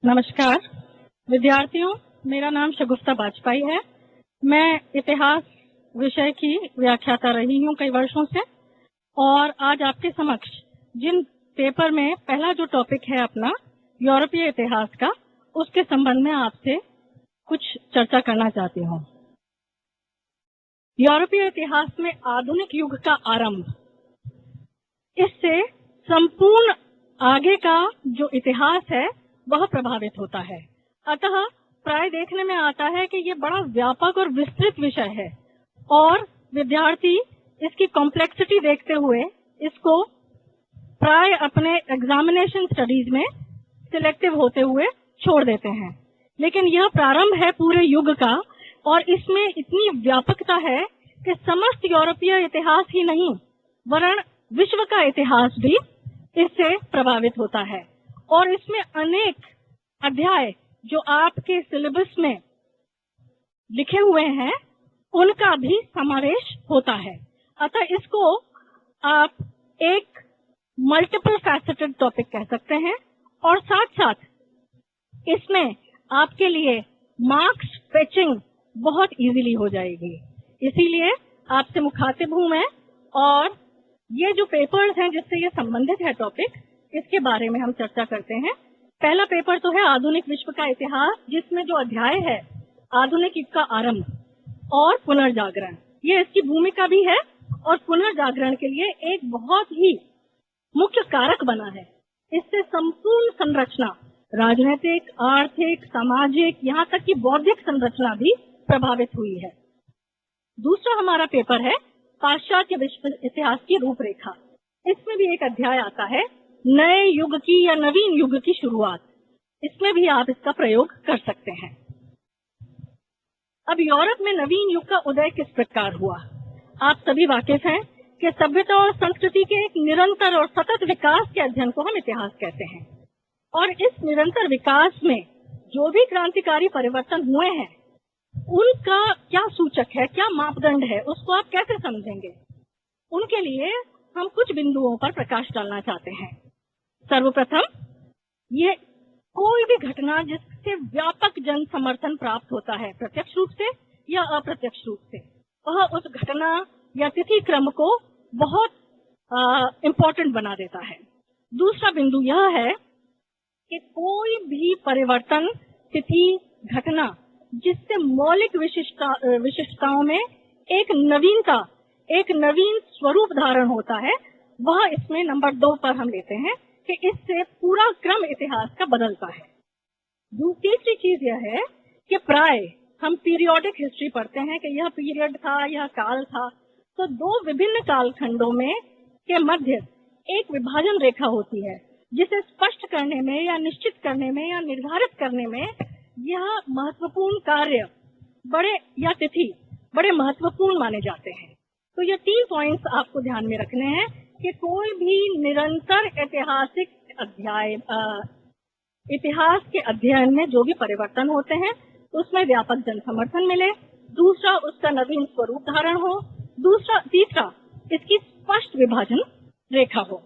नमस्कार विद्यार्थियों, मेरा नाम शगुफ्ता बाजपेयी है। मैं इतिहास विषय की व्याख्याता रही हूं कई वर्षों से, और आज आपके समक्ष जिन पेपर में पहला जो टॉपिक है अपना यूरोपीय इतिहास का, उसके संबंध में आपसे कुछ चर्चा करना चाहती हूं। यूरोपीय इतिहास में आधुनिक युग का आरंभ, इससे संपूर्ण आगे का जो इतिहास है वह प्रभावित होता है। अतः प्राय देखने में आता है कि ये बड़ा व्यापक और विस्तृत विषय है और विद्यार्थी इसकी कॉम्प्लेक्सिटी देखते हुए इसको प्राय अपने एग्जामिनेशन स्टडीज में सिलेक्टिव होते हुए छोड़ देते हैं। लेकिन यह प्रारंभ है पूरे युग का और इसमें इतनी व्यापकता है कि समस्त यूरोपीय इतिहास ही नहीं वरन विश्व का इतिहास भी इससे प्रभावित होता है। और इसमें अनेक अध्याय जो आपके सिलेबस में लिखे हुए हैं उनका भी समावेश होता है। अतः इसको आप एक मल्टीपल फैसेटेड टॉपिक कह सकते हैं और साथ साथ इसमें आपके लिए मार्क्स फेचिंग बहुत इजीली हो जाएगी। इसीलिए आपसे मुखातिब हूं मैं, और ये जो पेपर्स हैं जिससे ये संबंधित है टॉपिक, इसके बारे में हम चर्चा करते हैं। पहला पेपर तो है आधुनिक विश्व का इतिहास, जिसमें जो अध्याय है आधुनिक युग का आरंभ और पुनर्जागरण, ये इसकी भूमिका भी है और पुनर्जागरण के लिए एक बहुत ही मुख्य कारक बना है। इससे संपूर्ण संरचना, राजनीतिक, आर्थिक, सामाजिक, यहाँ तक कि बौद्धिक संरचना भी प्रभावित हुई है। दूसरा हमारा पेपर है पाश्चात्य विश्व इतिहास की रूपरेखा। इसमें भी एक अध्याय आता है नए युग की या नवीन युग की शुरुआत। इसमें भी आप इसका प्रयोग कर सकते हैं। अब यूरोप में नवीन युग का उदय किस प्रकार हुआ, आप सभी वाकिफ हैं कि सभ्यता और संस्कृति के एक निरंतर और सतत विकास के अध्ययन को हम इतिहास कहते हैं। और इस निरंतर विकास में जो भी क्रांतिकारी परिवर्तन हुए हैं उनका क्या सूचक है, क्या मापदंड है, उसको आप कैसे समझेंगे, उनके लिए हम कुछ बिंदुओं पर प्रकाश डालना चाहते हैं। सर्वप्रथम, ये कोई भी घटना जिससे व्यापक जन समर्थन प्राप्त होता है, प्रत्यक्ष रूप से या अप्रत्यक्ष रूप से, वह उस घटना या तिथि क्रम को बहुत इम्पोर्टेंट बना देता है। दूसरा बिंदु यह है कि कोई भी परिवर्तन, तिथि, घटना जिससे मौलिक विशिष्टताओं में एक नवीनता, एक नवीन स्वरूप धारण होता है, वह इसमें नंबर 2 पर हम लेते हैं कि इससे पूरा क्रम इतिहास का बदलता है। तीसरी चीज यह है कि प्राय हम पीरियोडिक हिस्ट्री पढ़ते हैं कि यह पीरियड था, यह काल था, तो 2 विभिन्न कालखंडों में के मध्य एक विभाजन रेखा होती है, जिसे स्पष्ट करने में या निश्चित करने में या निर्धारित करने में यह महत्वपूर्ण कार्य या तिथि बड़े महत्वपूर्ण माने जाते हैं। तो ये 3 पॉइंट्स आपको ध्यान में रखने हैं कि कोई भी निरंतर ऐतिहासिक अध्याय, इतिहास के अध्ययन में जो भी परिवर्तन होते हैं उसमें व्यापक जन समर्थन मिले, दूसरा उसका नवीन स्वरूप धारण हो, तीसरा इसकी स्पष्ट विभाजन रेखा हो।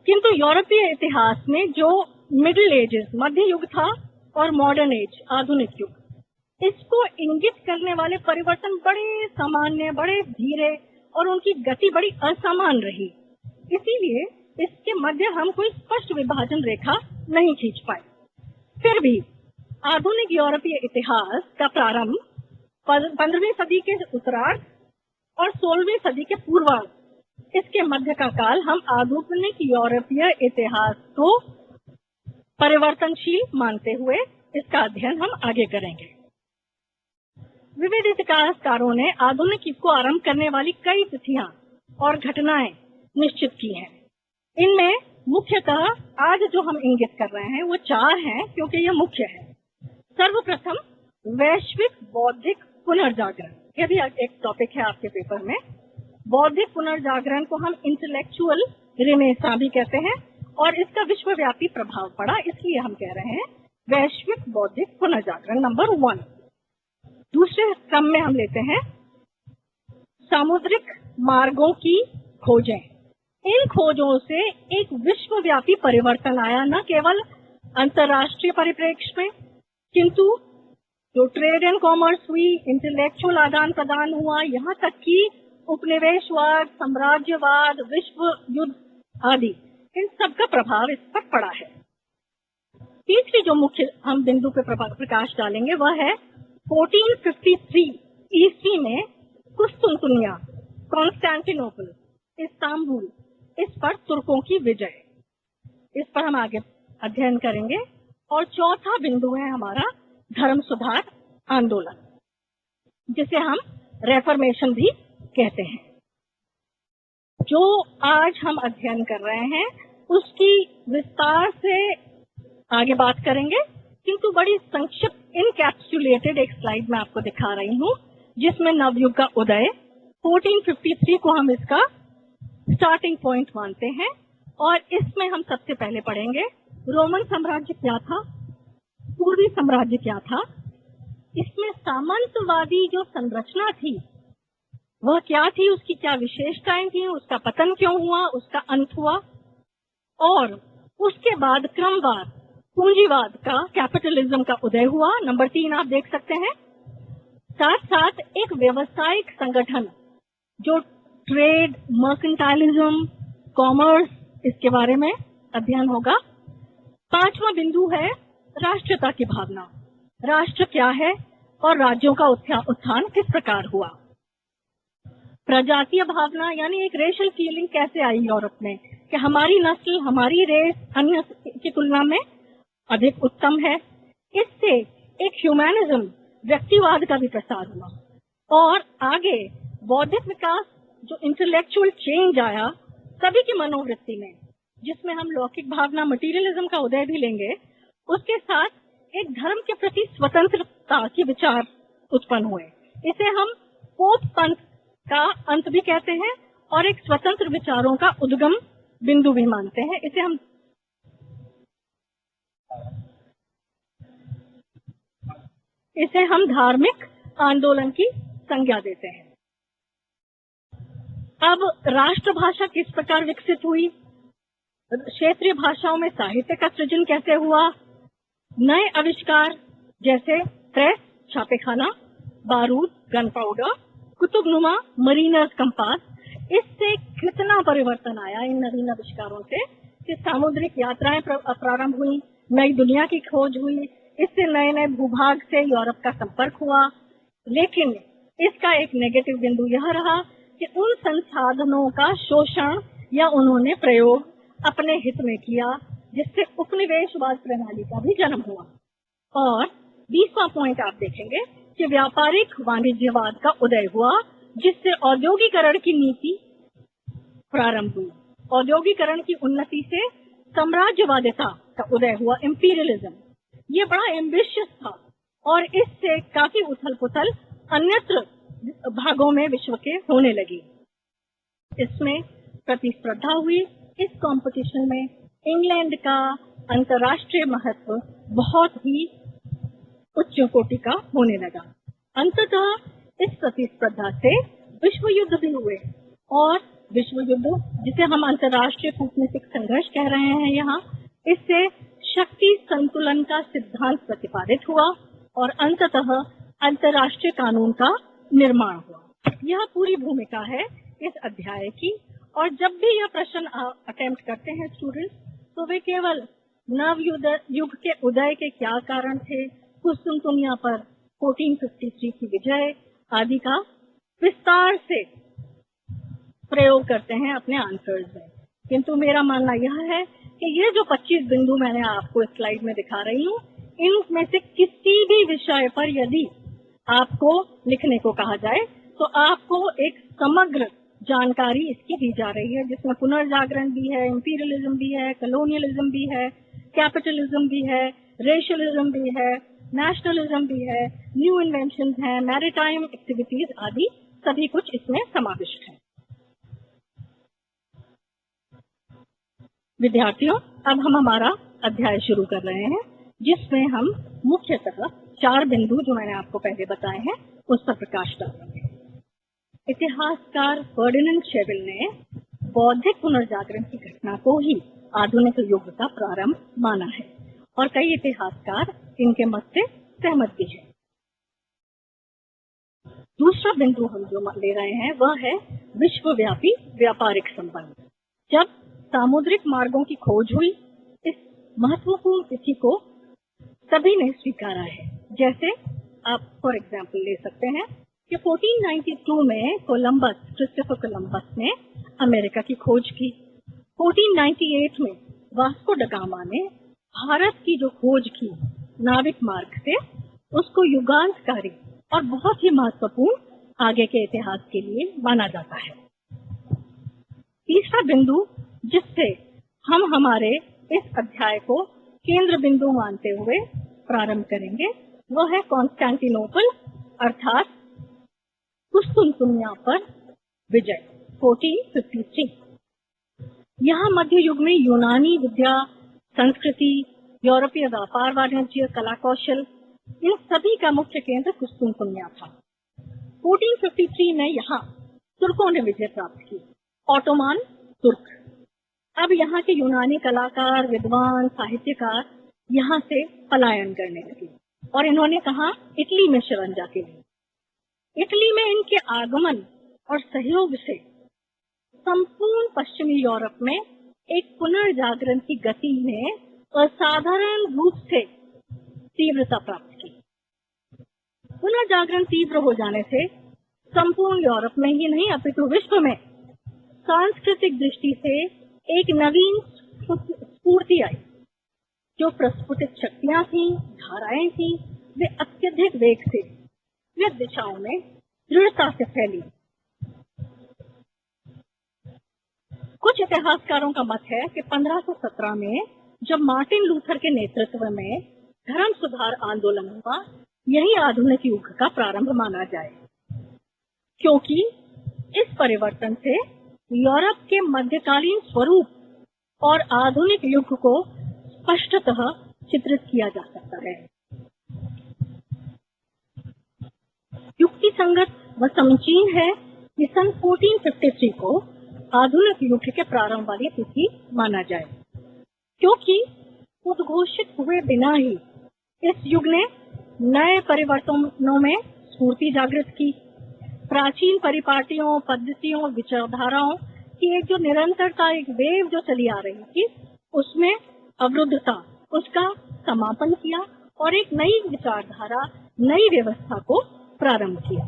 किंतु यूरोपीय इतिहास में जो मिडिल एजेस, मध्य युग था, और मॉडर्न एज, आधुनिक युग, इसको इंगित करने वाले परिवर्तन बड़े सामान्य, बड़े धीरे और उनकी गति बड़ी असमान रही। इसीलिए इसके मध्य हम कोई स्पष्ट विभाजन रेखा नहीं खींच पाए। फिर भी आधुनिक यूरोपीय इतिहास का प्रारंभ 15वीं सदी के उत्तरार्ध और 16वीं सदी के पूर्वार्ध, इसके मध्य का काल हम आधुनिक यूरोपीय इतिहास को परिवर्तनशील मानते हुए इसका अध्ययन हम आगे करेंगे। विविध इतिहासकारों ने आधुनिक युग को आरंभ करने वाली कई तिथियां और घटनाएं निश्चित की हैं। इनमें मुख्यतः आज जो हम इंगित कर रहे हैं वो 4 हैं, क्योंकि यह मुख्य है। सर्वप्रथम, वैश्विक बौद्धिक पुनर्जागरण, यह भी एक टॉपिक है आपके पेपर में। बौद्धिक पुनर्जागरण को हम इंटेलेक्चुअल रिनेसां भी कहते हैं और इसका विश्वव्यापी प्रभाव पड़ा, इसलिए हम कह रहे हैं वैश्विक बौद्धिक पुनर्जागरण नंबर 1। दूसरे क्रम में हम लेते हैं सामुद्रिक मार्गों की खोजें। इन खोजों से एक विश्वव्यापी परिवर्तन आया, न केवल अंतर्राष्ट्रीय परिप्रेक्ष्य में, किंतु जो ट्रेड एंड कॉमर्स हुई, इंटेलेक्चुअल आदान प्रदान हुआ, यहाँ तक कि उपनिवेशवाद, साम्राज्यवाद, विश्व युद्ध आदि, इन सब का प्रभाव इस पर पड़ा है। तीसरी जो मुख्य हम बिंदु पे प्रकाश डालेंगे वह है 1453 ईस्वी में कुस्तुनतुनिया, कॉन्स्टेंटिनोपल, इस्तांबुल, इस पर तुर्कों की विजय, इस पर हम आगे अध्ययन करेंगे। और चौथा बिंदु है हमारा धर्म सुधार आंदोलन, जिसे हम रेफॉर्मेशन भी कहते हैं। जो आज हम अध्ययन कर रहे हैं उसकी विस्तार से आगे बात करेंगे, किंतु बड़ी संक्षिप्त इनकैप्सुलेटेड एक स्लाइड में आपको दिखा रही हूँ, जिसमें नवयुग का उदय 1453 को हम इसका स्टार्टिंग पॉइंट मानते हैं। और इसमें हम सबसे पहले पढ़ेंगे रोमन साम्राज्य क्या था, पूर्वी साम्राज्य क्या था, इसमें सामंतवादी जो संरचना थी वह क्या थी, उसकी क्या विशेषताएं थी, उसका पतन क्यों हुआ, उसका अंत हुआ, और उसके बाद क्रमवार पूंजीवाद का, कैपिटलिज्म का उदय हुआ। नंबर 3 आप देख सकते हैं। साथ साथ एक व्यवसायिक संगठन जो ट्रेड, मर्केंटाइलिज्म, कॉमर्स, इसके बारे में अध्ययन होगा। 5वां बिंदु है राष्ट्रीयता की भावना, राष्ट्र क्या है और राज्यों का उत्थान किस प्रकार हुआ। प्रजातीय भावना यानी एक रेशल फीलिंग कैसे आई यूरोप में कि हमारी नस्ल, हमारी रेस अन्य की तुलना में अधिक उत्तम है। इससे एक ह्यूमैनिज्म, व्यक्तिवाद का भी प्रसार हुआ। और आगे बौद्धिक विकास, जो इंटेलेक्चुअल चेंज आया सभी की मनोवृत्ति में, जिसमें हम लौकिक भावना, मटीरियलिज्म का उदय भी लेंगे, उसके साथ एक धर्म के प्रति स्वतंत्रता के विचार उत्पन्न हुए। इसे हम पोप पंथ का अंत भी कहते हैं और एक स्वतंत्र विचारों का उद्गम बिंदु भी मानते हैं। इसे हम धार्मिक आंदोलन की संज्ञा देते हैं। अब राष्ट्रभाषा किस प्रकार विकसित हुई, क्षेत्रीय भाषाओं में साहित्य का सृजन कैसे हुआ, नए आविष्कार जैसे प्रेस, छापेखाना, बारूद, गन पाउडर, कुतुबनुमा, मरीनर्स कंपास, इससे कितना परिवर्तन आया इन नवीन आविष्कारों से कि सामुद्रिक यात्राएं प्रारंभ हुई, नई दुनिया की खोज हुई, इससे नए नए भूभाग से यूरोप का संपर्क हुआ। लेकिन इसका एक नेगेटिव बिंदु यह रहा कि उन संसाधनों का शोषण या उन्होंने प्रयोग अपने हित में किया, जिससे उपनिवेशवाद प्रणाली का भी जन्म हुआ। और 20वां पॉइंट आप देखेंगे कि व्यापारिक वाणिज्यवाद का उदय हुआ, जिससे औद्योगिकरण की नीति प्रारंभ हुई। औद्योगिकरण की उन्नति से साम्राज्यवादिता का उदय हुआ, इंपीरियलिज्म। ये बड़ा एम्बिशियस था और इससे काफी उथल पुथल अन्यत्र भागों में विश्व के होने लगी। इसमें प्रतिस्पर्धा हुई। इस कंपटीशन में इंग्लैंड का अंतर्राष्ट्रीय महत्व बहुत ही उच्च कोटि का होने लगा। अंततः इस प्रतिस्पर्धा से विश्व युद्ध भी हुए और विश्व युद्ध, जिसे हम अंतर्राष्ट्रीय कूटनीतिक संघर्ष कह रहे हैं यहाँ, इससे शक्ति संतुलन का सिद्धांत प्रतिपादित हुआ और अंततः अंतर्राष्ट्रीय कानून का निर्माण हुआ। यह पूरी भूमिका है इस अध्याय की। और जब भी यह प्रश्न अटेम्प्ट करते हैं स्टूडेंट्स, तो वे केवल नव युग के उदय के क्या कारण थे, कुस्तुनतुनिया पर 1453 की विजय आदि का विस्तार से प्रयोग करते हैं अपने आंसर्स में। किंतु मेरा मानना यह है कि ये जो 25 बिंदु मैंने आपको इस स्लाइड में दिखा रही हूँ, इनमें से किसी भी विषय पर यदि आपको लिखने को कहा जाए तो आपको एक समग्र जानकारी इसकी दी जा रही है, जिसमें पुनर्जागरण भी है, इंपीरियलिज्म भी है, कॉलोनियलिज्म भी है, कैपिटलिज्म भी है, रेशलिज्म भी है, नेशनलिज्म भी है, न्यू इन्वेंशन है, मैरीटाइम एक्टिविटीज आदि सभी कुछ इसमें समाविष्ट है। विद्यार्थियों, अब हम हमारा अध्याय शुरू कर रहे हैं, जिसमें हम मुख्यतः 4 बिंदु जो मैंने आपको पहले बताए हैं उस पर प्रकाश डालेंगे। इतिहासकार फर्डिनेंड शेविल ने बौद्धिक पुनर्जागरण की घटना को ही आधुनिक युग का प्रारंभ माना है और कई इतिहासकार इनके मत से सहमत भी हैं। दूसरा बिंदु हम जो ले रहे हैं वह है विश्वव्यापी व्यापारिक संबंध। जब सामुद्रिक मार्गों की खोज हुई, इस महत्वपूर्ण तिथि को सभी ने स्वीकारा है। जैसे आप फॉर एग्जाम्पल ले सकते हैं कि 1492 में क्रिस्टोफर कोलंबस ने अमेरिका की खोज की। 1498 में वास्को ड गामा ने भारत की जो खोज की नाविक मार्ग से, उसको युगांतकारी और बहुत ही महत्वपूर्ण आगे के इतिहास के लिए माना जाता है। तीसरा बिंदु जिससे हम हमारे इस अध्याय को केंद्र बिंदु मानते हुए प्रारंभ करेंगे वह है कॉन्स्टेंटिनोपल अर्थात कुस्तुनतुनिया पर विजय 1453। यहाँ मध्य युग में यूनानी विद्या, संस्कृति, यूरोपीय व्यापार वाणिज्य, कला कौशल, इन सभी का मुख्य केंद्र कुस्तुनतुनिया था। 1453 में यहाँ तुर्कों ने विजय प्राप्त की, ऑटोमान तुर्क। अब यहाँ के यूनानी कलाकार, विद्वान, साहित्यकार यहाँ से पलायन करने लगे और इन्होंने कहा इटली में शरण जाके लिए। इटली में इनके आगमन और सहयोग से संपूर्ण पश्चिमी यूरोप में एक पुनर्जागरण की गति ने असाधारण रूप से तीव्रता प्राप्त की। पुनर्जागरण तीव्र हो जाने से संपूर्ण यूरोप में ही नहीं अपितु विश्व में सांस्कृतिक दृष्टि से एक नवीन स्फूर्ति आई। जो प्रस्फुटित शक्तियां थी, धाराएं थी, वे अत्यधिक वेग से विविध दिशाओं में दृढ़ता से फैली। कुछ इतिहासकारों का मत है कि 1517 में जब मार्टिन लूथर के नेतृत्व में धर्म सुधार आंदोलन हुआ, यही आधुनिक युग का प्रारंभ माना जाए, क्योंकि इस परिवर्तन से यूरोप के मध्यकालीन स्वरूप और आधुनिक युग को स्पष्टतः चित्रित किया जा सकता है। युक्ति संगत व समीचीन है कि सन 1453 को आधुनिक युग के प्रारंभ वाली तिथि माना जाए, क्योंकि उद्घोषित हुए बिना ही इस युग ने नए परिवर्तनों में स्फूर्ति जागृत की। प्राचीन परिपाटियों, पद्धतियों, विचारधाराओं की एक जो निरंतरता, एक वेव जो चली आ रही थी, उसमें अवरुद्धता, उसका समापन किया और एक नई विचारधारा, नई व्यवस्था को प्रारंभ किया।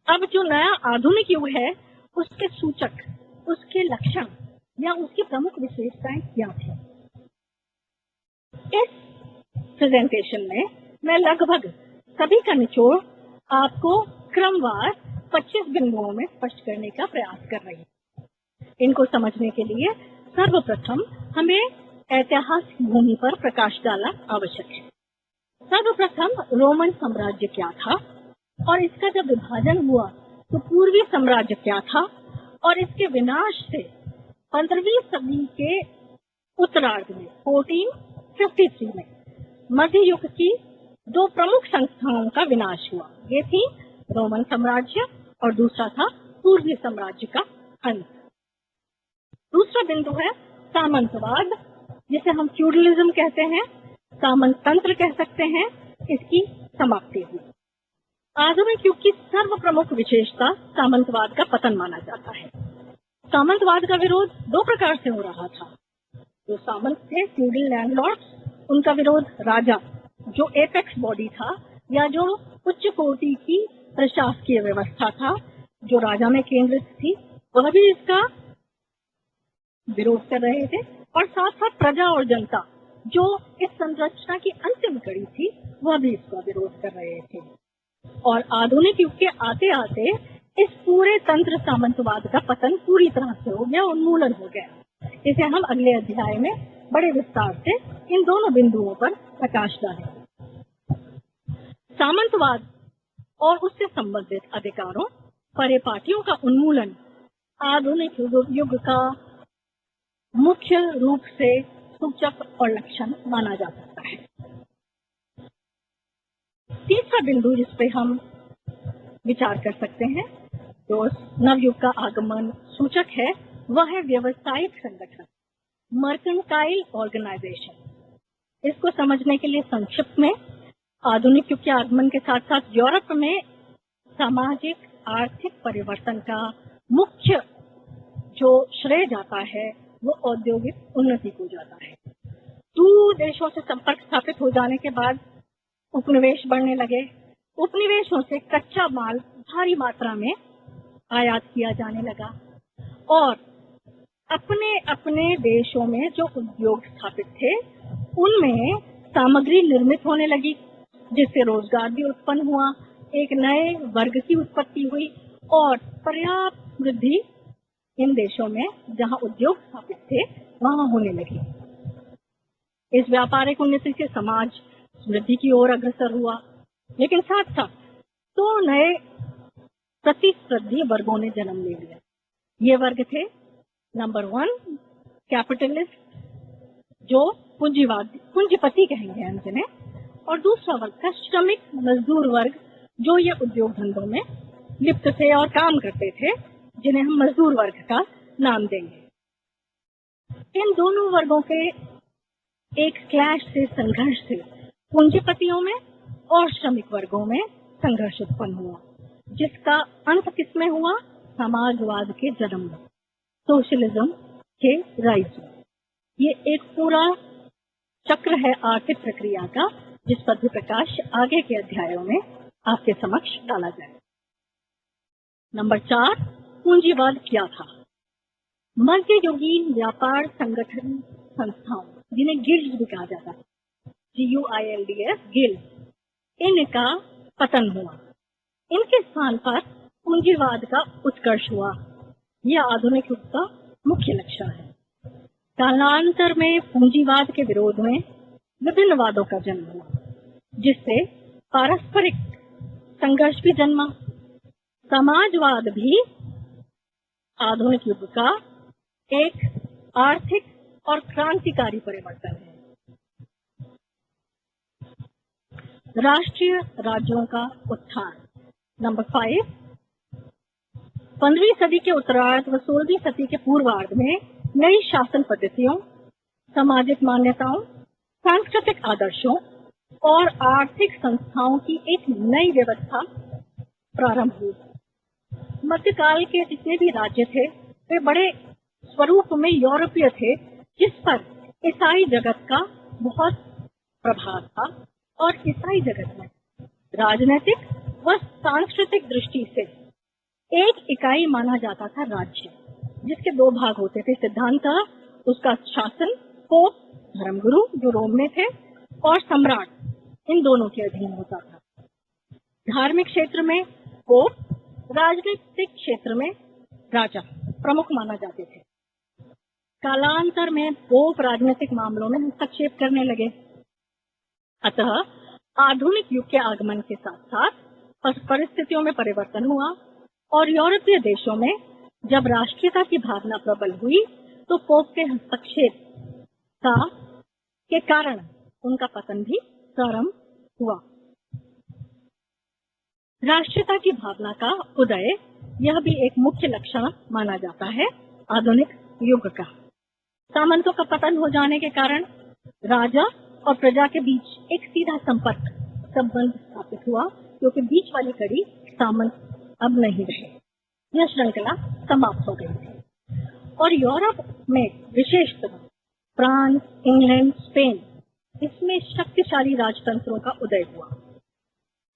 अब जो नया आधुनिक युग है, उसके सूचक, उसके लक्षण या उसकी प्रमुख विशेषताएं क्या थी? इस प्रेजेंटेशन में मैं लगभग सभी का निचोड़ आपको क्रमवार 25 बिंदुओं में स्पष्ट करने का प्रयास कर रही हूँ। इनको समझने के लिए सर्वप्रथम हमें ऐतिहासिक भूमि पर प्रकाश डालना आवश्यक है। सर्वप्रथम रोमन साम्राज्य क्या था और इसका जब विभाजन हुआ तो पूर्वी साम्राज्य क्या था, और इसके विनाश से 15वीं सदी के उत्तरार्ध में 1453 में मध्य युग की दो प्रमुख संस्थाओं का विनाश हुआ। ये थी रोमन साम्राज्य और दूसरा था पूर्वी साम्राज्य का अंत। दूसरा बिंदु है सामंतवाद, जिसे हम फ्यूडलिज्म कहते हैं, सामंत तंत्र कह सकते हैं, इसकी समाप्ति हुई। आधुनिक युग की सर्व प्रमुख विशेषता सामंतवाद का पतन माना जाता है। सामंतवाद का विरोध दो प्रकार से हो रहा था। जो सामंत थे, फ्यूडल लैंडलॉर्ड्स, उनका विरोध राजा, जो एपेक्स बॉडी था या जो उच्च कोटि की प्रशासकीय व्यवस्था था, जो राजा में केंद्रित थी, वह भी इसका विरोध कर रहे थे। और साथ साथ प्रजा और जनता, जो इस संरचना की अंतिम कड़ी थी, वह भी इसका विरोध कर रहे थे। और आधुनिक युग के आते आते इस पूरे तंत्र सामंतवाद का पतन पूरी तरह से हो गया, उन्मूलन हो गया। इसे हम अगले अध्याय में बड़े विस्तार से इन दोनों बिंदुओं पर प्रकाश डालेंगे। सामंतवाद और उससे संबंधित अधिकारों, परिपाटियों का उन्मूलन आधुनिक युग का मुख्य रूप से सूचक और लक्षण माना जा सकता है। तीसरा बिंदु जिस पे हम विचार कर सकते हैं, जो नवयुग का आगमन सूचक है, वह है व्यवसायिक संगठन, मर्केंटाइल ऑर्गेनाइजेशन। इसको समझने के लिए संक्षिप्त में आधुनिक युग के आगमन के साथ साथ यूरोप में सामाजिक आर्थिक परिवर्तन का मुख्य जो श्रेय जाता है वो औद्योगिक उन्नति को जाता है। दूर देशों से संपर्क स्थापित हो जाने के बाद उपनिवेश बढ़ने लगे। उपनिवेशों से कच्चा माल भारी मात्रा में आयात किया जाने लगा और अपने अपने देशों में जो उद्योग स्थापित थे उनमें सामग्री निर्मित होने लगी, जिससे रोजगार भी उत्पन्न हुआ, एक नए वर्ग की उत्पत्ति हुई और पर्याप्त वृद्धि इन देशों में जहां उद्योग स्थापित थे वहां होने लगी। इस व्यापारिक उन्नति से समाज समृद्धि की ओर अग्रसर हुआ, लेकिन साथ साथ दो नए प्रतिस्पर्धी वर्गों ने जन्म ले लिया। ये वर्ग थे नंबर 1 कैपिटलिस्ट, जो पूंजीपति कहेंगे हम जिन्हें, और दूसरा वर्ग था श्रमिक मजदूर वर्ग, जो ये उद्योग धंधों में लिप्त थे और काम करते थे, जिन्हें हम मजदूर वर्ग का नाम देंगे। इन दोनों वर्गों के एक क्लैश से, संघर्ष से पूंजीपतियों में और श्रमिक वर्गों में संघर्ष उत्पन्न हुआ, जिसका अंत किसमें हुआ? समाजवाद के जन्म में, सोशलिज्म के राइज में। ये एक पूरा चक्र है आर्थिक प्रक्रिया का, जिस पर भी प्रकाश आगे के अध्यायों में आपके समक्ष डाला जाए। नंबर 4, पूंजीवाद क्या था? मध्ययुगीन व्यापार संगठन संस्थाओं, जिन्हें गिल्ड भी कहा जाता है, GUILDS, गिल्ड, इनका पतन हुआ। इनके स्थान पर पूंजीवाद का उत्कर्ष हुआ। यह आधुनिक युग का मुख्य लक्ष्य है। कालांतर में पूंजीवाद के विरोध में विभिन्न वादों का जन्म हुआ, जिससे पारस्परिक संघर्ष भी जन्मा। समाजवाद भी आधुनिक युग का एक आर्थिक और क्रांतिकारी परिवर्तन है। राष्ट्रीय राज्यों का उत्थान। नंबर 5, 15वीं सदी के उत्तरार्ध व 16वीं सदी के पूर्वार्ध में नई शासन पद्धतियों, सामाजिक मान्यताओं, सांस्कृतिक आदर्शों और आर्थिक संस्थाओं की एक नई व्यवस्था प्रारंभ हुई। मध्यकाल के जितने भी राज्य थे वे बड़े स्वरूप में यूरोपीय थे, जिस पर ईसाई जगत का बहुत प्रभाव था और ईसाई जगत में राजनीतिक व सांस्कृतिक दृष्टि से एक इकाई माना जाता था राज्य, जिसके 2 भाग होते थे। सिद्धांतः उसका शासन पोप, धर्मगुरु जो रोम में थे, और सम्राट, इन दोनों के अधीन होता था। धार्मिक क्षेत्र में पोप, राजनीतिक क्षेत्र में राजा प्रमुख माना जाते थे। कालांतर में पोप राजनीतिक मामलों में हस्तक्षेप करने लगे। अतः आधुनिक युग के आगमन के साथ साथ परिस्थितियों में परिवर्तन हुआ और यूरोपीय देशों में जब राष्ट्रीयता की भावना प्रबल हुई तो पोप के हस्तक्षेप के कारण उनका पतन भी प्रारंभ हुआ। राष्ट्रीयता की भावना का उदय, यह भी एक मुख्य लक्षण माना जाता है आधुनिक युग का। सामंतों का पतन हो जाने के कारण राजा और प्रजा के बीच एक सीधा संबंध स्थापित हुआ, क्योंकि बीच वाली कड़ी सामंत अब नहीं रहे। यह श्रृंखला समाप्त हो गई थी और यूरोप में विशेषतः फ्रांस, इंग्लैंड, स्पेन, इसमें शक्तिशाली राजतंत्रों का उदय हुआ।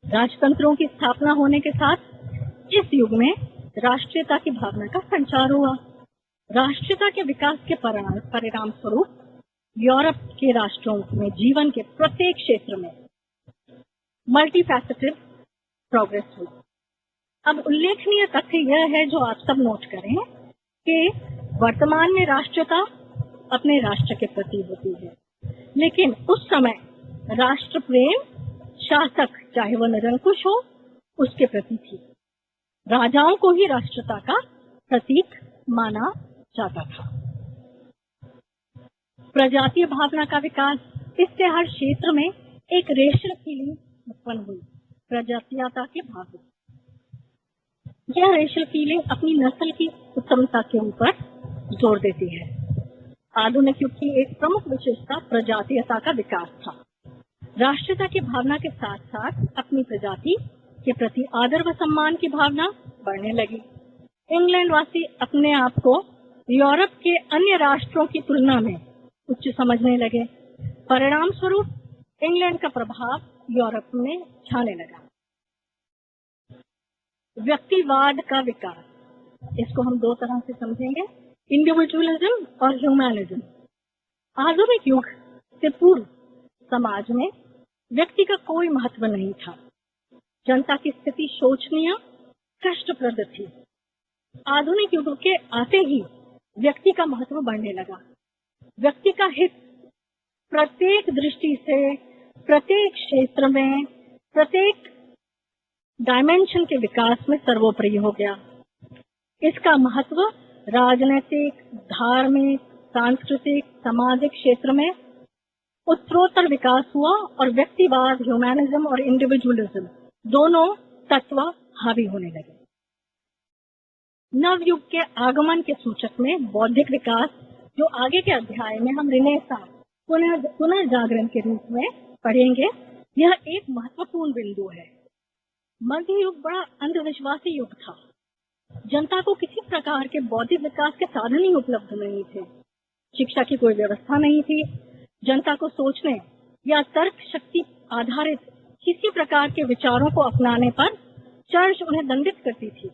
राजतंत्रों की स्थापना होने के साथ इस युग में राष्ट्रीयता की भावना का संचार हुआ। राष्ट्रीयता के विकास के परिणाम स्वरूप यूरोप के राष्ट्रों में जीवन के प्रत्येक क्षेत्र में मल्टीफैसेटेड प्रोग्रेस हुई। अब उल्लेखनीय तथ्य यह है, जो आप सब नोट करें, कि वर्तमान में राष्ट्रीयता अपने राष्ट्र के प्रति होती है, लेकिन उस समय राष्ट्र प्रेम शासक, चाहे वह निरंकुश हो, उसके प्रति थी। राजाओं को ही राष्ट्रीयता का प्रतीक माना जाता था। प्रजातीय भावना का विकास, इससे हर क्षेत्र में एक रेशनल फीलिंग उत्पन्न हुई, प्रजातीयता की भावना। यह रेशनल फीलिंग अपनी नस्ल की उत्तमता के ऊपर जोर देती है। आधुनिक युग की एक प्रमुख विशेषता प्रजातीयता का विकास था। राष्ट्रीयता की भावना के साथ साथ अपनी प्रजाति के प्रति आदर व सम्मान की भावना बढ़ने लगी। इंग्लैंड वासी अपने आप को यूरोप के अन्य राष्ट्रों की तुलना में उच्च समझने लगे। परिणाम स्वरूप इंग्लैंड का प्रभाव यूरोप में छाने लगा। व्यक्तिवाद का विकास, इसको हम दो तरह से समझेंगे, इंडिविजुअलिज्म और ह्यूमैनिज्म। आधुनिक युग से पूर्व समाज में व्यक्ति का कोई महत्व नहीं था। जनता की स्थिति शोचनीय, कष्टप्रद थी। आधुनिक युग के आते ही व्यक्ति का महत्व बढ़ने लगा। व्यक्ति का हित प्रत्येक दृष्टि से, प्रत्येक क्षेत्र में, प्रत्येक डायमेंशन के विकास में सर्वोपरि हो गया। इसका महत्व राजनीतिक, धार्मिक, सांस्कृतिक, सामाजिक क्षेत्र में उत्तरोत्तर विकास हुआ और व्यक्तिवाद, ह्यूमैनिज्म और इंडिविजुअलिज्म दोनों तत्व हावी होने लगे। नवयुग के आगमन के सूचक में बौद्धिक विकास, जो आगे के अध्याय में हम रिनेसांस, पुनर्जागरण के रूप में पढ़ेंगे, यह एक महत्वपूर्ण बिंदु है। मध्य युग बड़ा अंधविश्वासी युग था। जनता को किसी प्रकार के बौद्धिक विकास के साधन ही उपलब्ध नहीं थे। शिक्षा की कोई व्यवस्था नहीं थी। जनता को सोचने या तर्क शक्ति आधारित किसी प्रकार के विचारों को अपनाने पर चर्च उन्हें दंडित करती थी।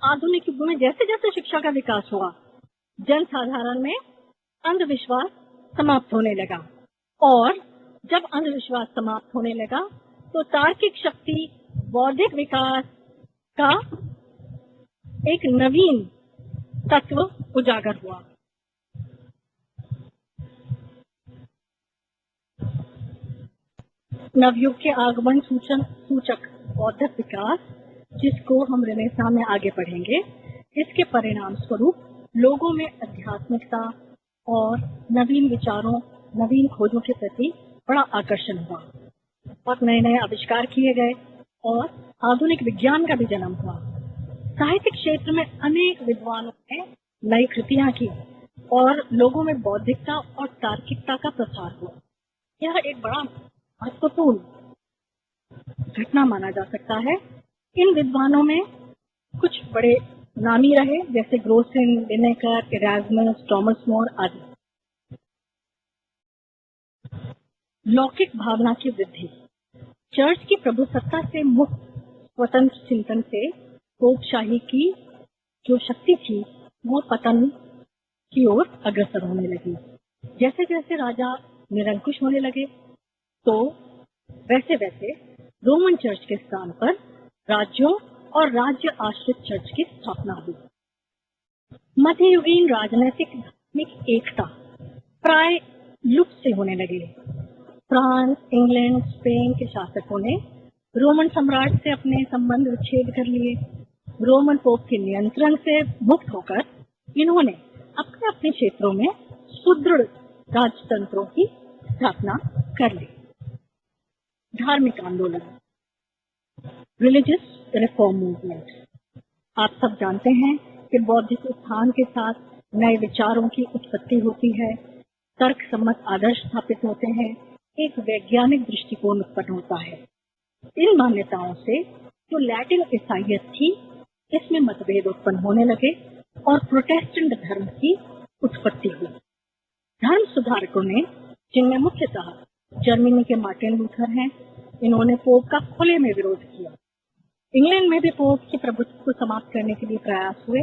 आधुनिक युग में जैसे जैसे शिक्षा का विकास हुआ, जनसाधारण में अंधविश्वास समाप्त होने लगा, और जब अंधविश्वास समाप्त होने लगा तो तार्किक शक्ति, बौद्धिक विकास का एक नवीन तत्व उजागर हुआ। नवयुग के आगमन सूचक बौद्धिक विकास, जिसको हम रेनेसां में आगे पढ़ेंगे, इसके परिणाम स्वरूप लोगों में आध्यात्मिकता और नवीन विचारों, नवीन खोजों के प्रति बड़ा आकर्षण हुआ और नए नए आविष्कार किए गए और आधुनिक विज्ञान का भी जन्म हुआ। साहित्य क्षेत्र में अनेक विद्वानों ने नई कृतियां की और लोगों में बौद्धिकता और तार्किकता का प्रसार हुआ। यह एक बड़ा महत्वपूर्ण घटना माना जा सकता है। इन विद्वानों में कुछ बड़े नामी रहे, जैसे ग्रोसिन, लिनेकर, इरास्मस, थॉमस मोर आदि। लौकिक भावना की वृद्धि, चर्च की प्रभुसत्ता से मुक्त स्वतंत्र चिंतन से पोपशाही की जो शक्ति थी वो पतन की ओर अग्रसर होने लगी। जैसे जैसे राजा निरंकुश होने लगे तो वैसे वैसे रोमन चर्च के स्थान पर राज्यों और राज्य आश्रित चर्च की स्थापना हुई। मध्ययुगीन राजनैतिक धार्मिक एकता प्राय लुप्त से होने लगी। फ्रांस, इंग्लैंड, स्पेन के शासकों ने रोमन सम्राट से अपने संबंध विच्छेद कर लिए। रोमन पोप के नियंत्रण से मुक्त होकर इन्होंने अपने अपने क्षेत्रों में सुदृढ़ राजतंत्रों की स्थापना कर ली। धार्मिक आंदोलन, रिलीजियस रिफॉर्म मूवमेंट। आप सब जानते हैं कि बौद्धिक उत्थान के साथ नए विचारों की उत्पत्ति होती है, तर्क सम्मत आदर्श स्थापित होते हैं, एक वैज्ञानिक दृष्टिकोण उत्पन्न होता है। इन मान्यताओं से जो लैटिन ईसाईयत थी, इसमें मतभेद उत्पन्न होने लगे और प्रोटेस्टेंट धर्म की उत्पत्ति हुई। धर्म सुधारकों ने, जिनमें मुख्यतः जर्मनी के मार्टिन लूथर हैं, इन्होंने पोप का खुले में विरोध किया। इंग्लैंड में भी पोप के प्रभुत्व को समाप्त करने के लिए प्रयास हुए।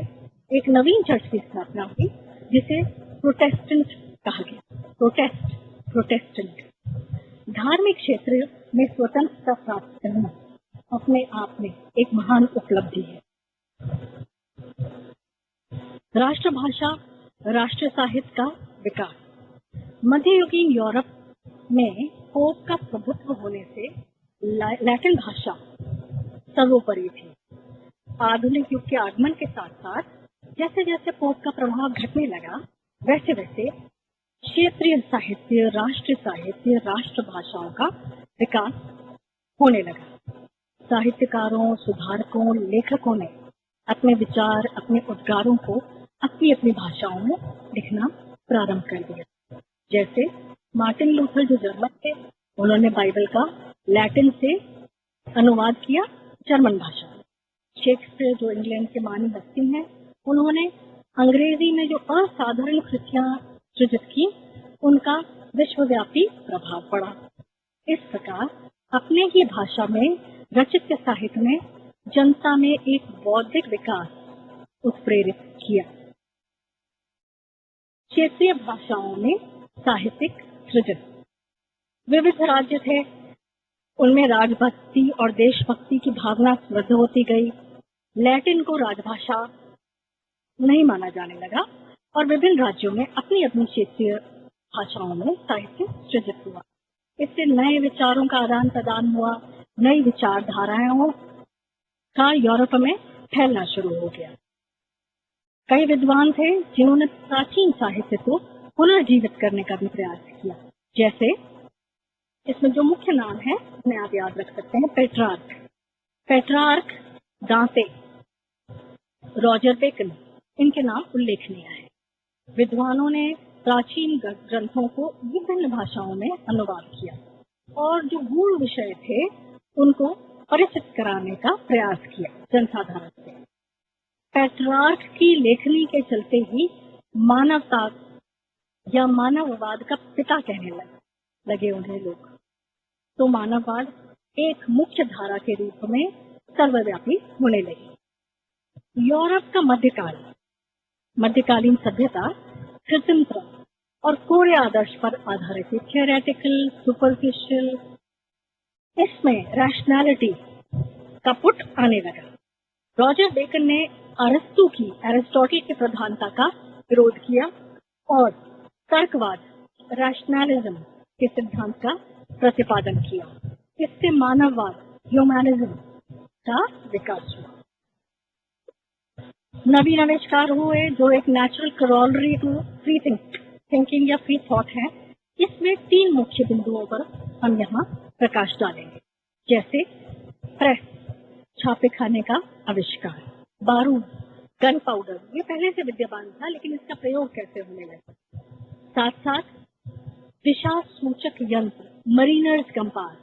एक नवीन चर्च की स्थापना हुई जिसे प्रोटेस्टेंट कहा गया। प्रोटेस्टेंट धार्मिक क्षेत्र में स्वतंत्रता प्राप्त करना अपने आप में एक महान उपलब्धि है। राष्ट्रभाषा, राष्ट्रीय साहित्य का विकास। मध्ययुगीन यूरोप में पोप का प्रभुत्व होने से लैटिन भाषा सर्वोपरि थी। आधुनिक युग के आगमन के साथ साथ जैसे जैसे पोप का प्रभाव घटने लगा, वैसे वैसे क्षेत्रीय साहित्य, राष्ट्रीय साहित्य, राष्ट्रभाषाओं का विकास होने लगा। साहित्यकारों, सुधारकों, लेखकों ने अपने विचार, अपने उद्गारों को अपनी अपनी भाषाओं में लिखना प्रारंभ कर दिया। जैसे मार्टिन लूथर जो जर्मन थे, उन्होंने बाइबल का लैटिन से अनुवाद किया जर्मन भाषा में। शेक्सपियर जो इंग्लैंड के महान हस्ती हैं, उन्होंने अंग्रेजी में जो असाधारण कृतियां सृजित की, उनका विश्वव्यापी प्रभाव पड़ा। इस प्रकार अपने ही भाषा में रचित साहित्य में जनता में एक बौद्धिक विकास उत्प्रेरित किया। क्षेत्रीय भाषाओं में साहित्यिक सृजन। विविध राज्य थे, उनमें राजभक्ति और देशभक्ति की भावना समृद्ध होती गई। लैटिन को राजभाषा नहीं माना जाने लगा और विभिन्न राज्यों में अपनी अपनी क्षेत्रीय भाषाओं में साहित्य सृजित हुआ। इससे नए विचारों का आदान प्रदान हुआ, नई विचारधाराओं का यूरोप में फैलना शुरू हो गया। कई विद्वान थे जिन्होंने प्राचीन साहित्य को पुनर्जीवित करने का भी प्रयास किया। जैसे इसमें जो मुख्य नाम है उन्हें आप याद रख सकते हैं, पेट्रार्क, दांते, रॉजर बेकन, इनके नाम उल्लेखनीय है। विद्वानों ने प्राचीन ग्रंथों को विभिन्न भाषाओं में अनुवाद किया और जो गूढ़ विषय थे उनको परिचित कराने का प्रयास किया जनसाधारण से। पेट्रार्क की लेखनी के चलते ही मानवता या मानववाद का पिता कहने लगे उन्हें लोग। तो मानववाद एक मुख्य धारा के रूप में सर्वव्यापी होने लगी। यूरोप का मध्यकालीन सभ्यता कृत्रिमता और कोरे आदर्श पर आधारित थी, थियोरेटिकल, सुपरफिशियल। इसमें रैशनैलिटी का पुट आने लगा। रॉजर बेकन ने एरिस्टोटल की प्रधानता का विरोध किया और तर्कवाद, रैशनैलिज्म के सिद्धांत का प्रतिपादन किया। इससे मानववाद, ह्यूमैनिज्म का विकास हुआ। नवीन आविष्कार हुए जो एक natural corollary to free thinking या फ्री थॉट है। इसमें 3 मुख्य बिंदुओं पर हम यहाँ प्रकाश डालेंगे। जैसे प्रेस, छापे खाने का आविष्कार, बारूद, गन पाउडर, ये पहले से विद्यमान था लेकिन इसका प्रयोग कैसे होने लगा। साथ साथ दिशा सूचक यंत्र, मरीनर्स कंपास,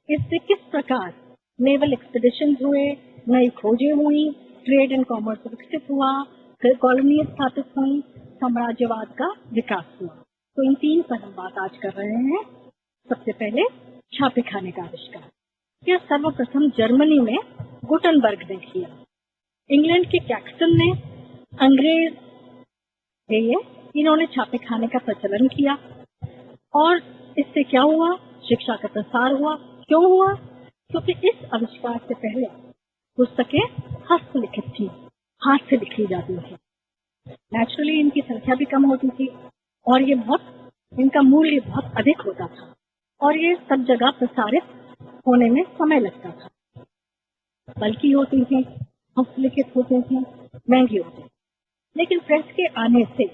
इससे किस प्रकार नेवल एक्सपीडिशन हुए, नई खोजें हुई, ट्रेड एंड कॉमर्स विकसित हुआ, कॉलोनी स्थापित हुई, साम्राज्यवाद का विकास हुआ। तो इन 3 पर हम बात आज कर रहे हैं। सबसे पहले छापे खाने का आविष्कार। यह सर्वप्रथम जर्मनी में गुटनबर्ग ने किया। इंग्लैंड के कैक्सन ने, अंग्रेज थे ये, इन्होंने छापे खाने का प्रचलन किया और इससे क्या हुआ, शिक्षा का प्रसार हुआ। क्यों हुआ? क्योंकि इस आविष्कार से पहले पुस्तकें हस्तलिखित थी, हाथ से लिखी जाती थी। नेचुरली इनकी संख्या भी कम होती थी और ये इनका मूल्य बहुत अधिक होता था और ये सब जगह प्रसारित होने में समय लगता था। बल्कि होती थी, हस्तलिखित होती थी, महंगी होती थी। लेकिन प्रेस के आने से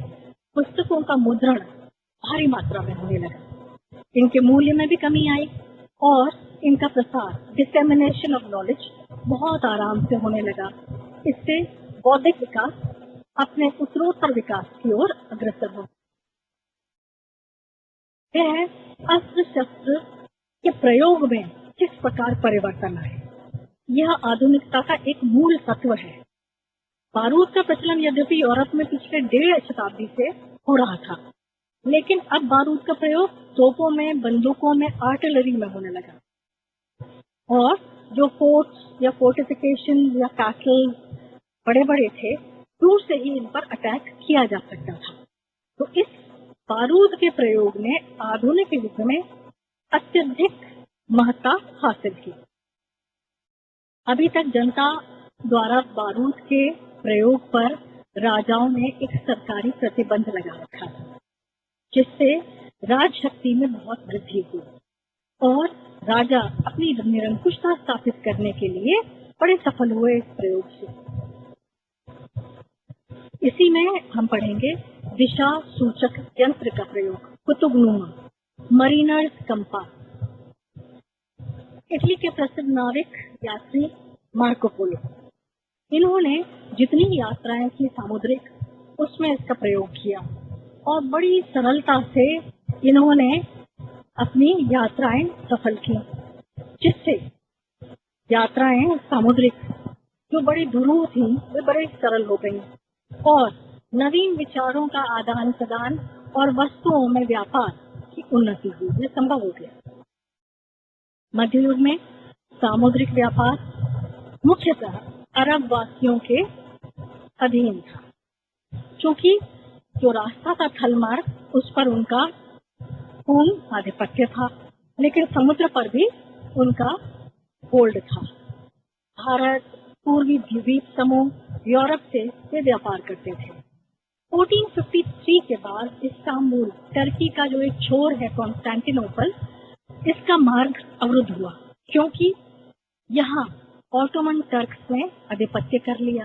पुस्तकों का मुद्रण भारी मात्रा में होने लगा। इनके मूल्य में भी कमी आई और इनका प्रसार, डिसेमिनेशन ऑफ नॉलेज, बहुत आराम से होने लगा। इससे बौद्धिक विकास अपने उत्तरोत्तर विकास की ओर अग्रसर हो। यह है अस्त्र शस्त्र के प्रयोग में किस प्रकार परिवर्तन आए। यह आधुनिकता का एक मूल तत्व है। बारूद का प्रचलन यद्यपि यूरोप में पिछले 1.5 शताब्दी से हो रहा था, लेकिन अब बारूद का प्रयोग तोपों में, बंदूकों में, आर्टिलरी में होने लगा और जो फोर्ट्स या फोर्टिफिकेशन या कैसल बड़े बड़े थे, दूर से ही इन पर अटैक किया जा सकता था। तो इस बारूद के प्रयोग ने आधुनिक युग में अत्यधिक महत्ता हासिल की। अभी तक जनता द्वारा बारूद के प्रयोग पर राजाओं ने एक सरकारी प्रतिबंध लगा रखा था, जिससे राजशक्ति में बहुत वृद्धि हुई और राजा अपनी निरंकुशता स्थापित करने के लिए बड़े सफल हुए इस प्रयोग से। इसी में हम पढ़ेंगे दिशा सूचक यंत्र का प्रयोग, कुतुबनुमा, मरीनर्स कंपास। इटली के प्रसिद्ध नाविक यात्री मार्को पोलो, इन्होंने जितनी यात्राएं की सामुद्रिक, उसमें इसका प्रयोग किया और बड़ी सरलता से इन्होंने अपनी यात्राएं सफल की, जिससे यात्राएं सामुद्रिक जो बड़ी दुरूह थी वे बड़े सरल हो गई और नवीन विचारों का आदान प्रदान और वस्तुओं में व्यापार की उन्नति हुई। यह संभव हो गया। मध्य युग में सामुद्रिक व्यापार मुख्यतः अरब वासियों के अधीन था, क्योंकि जो रास्ता था थल मार्ग उस पर उनका पूर्ण आधिपत्य था, लेकिन समुद्र पर भी उनका होल्ड था। भारत, पूर्वी द्वीप समूह, यूरोप से वे व्यापार करते थे। 1453 के बाद इस्तांबुल, टर्की का जो एक छोर है कॉन्स्टेंटिनोपल, इसका मार्ग अवरुद्ध हुआ, क्योंकि यहाँ ऑटोमन टर्क्स ने आधिपत्य कर लिया।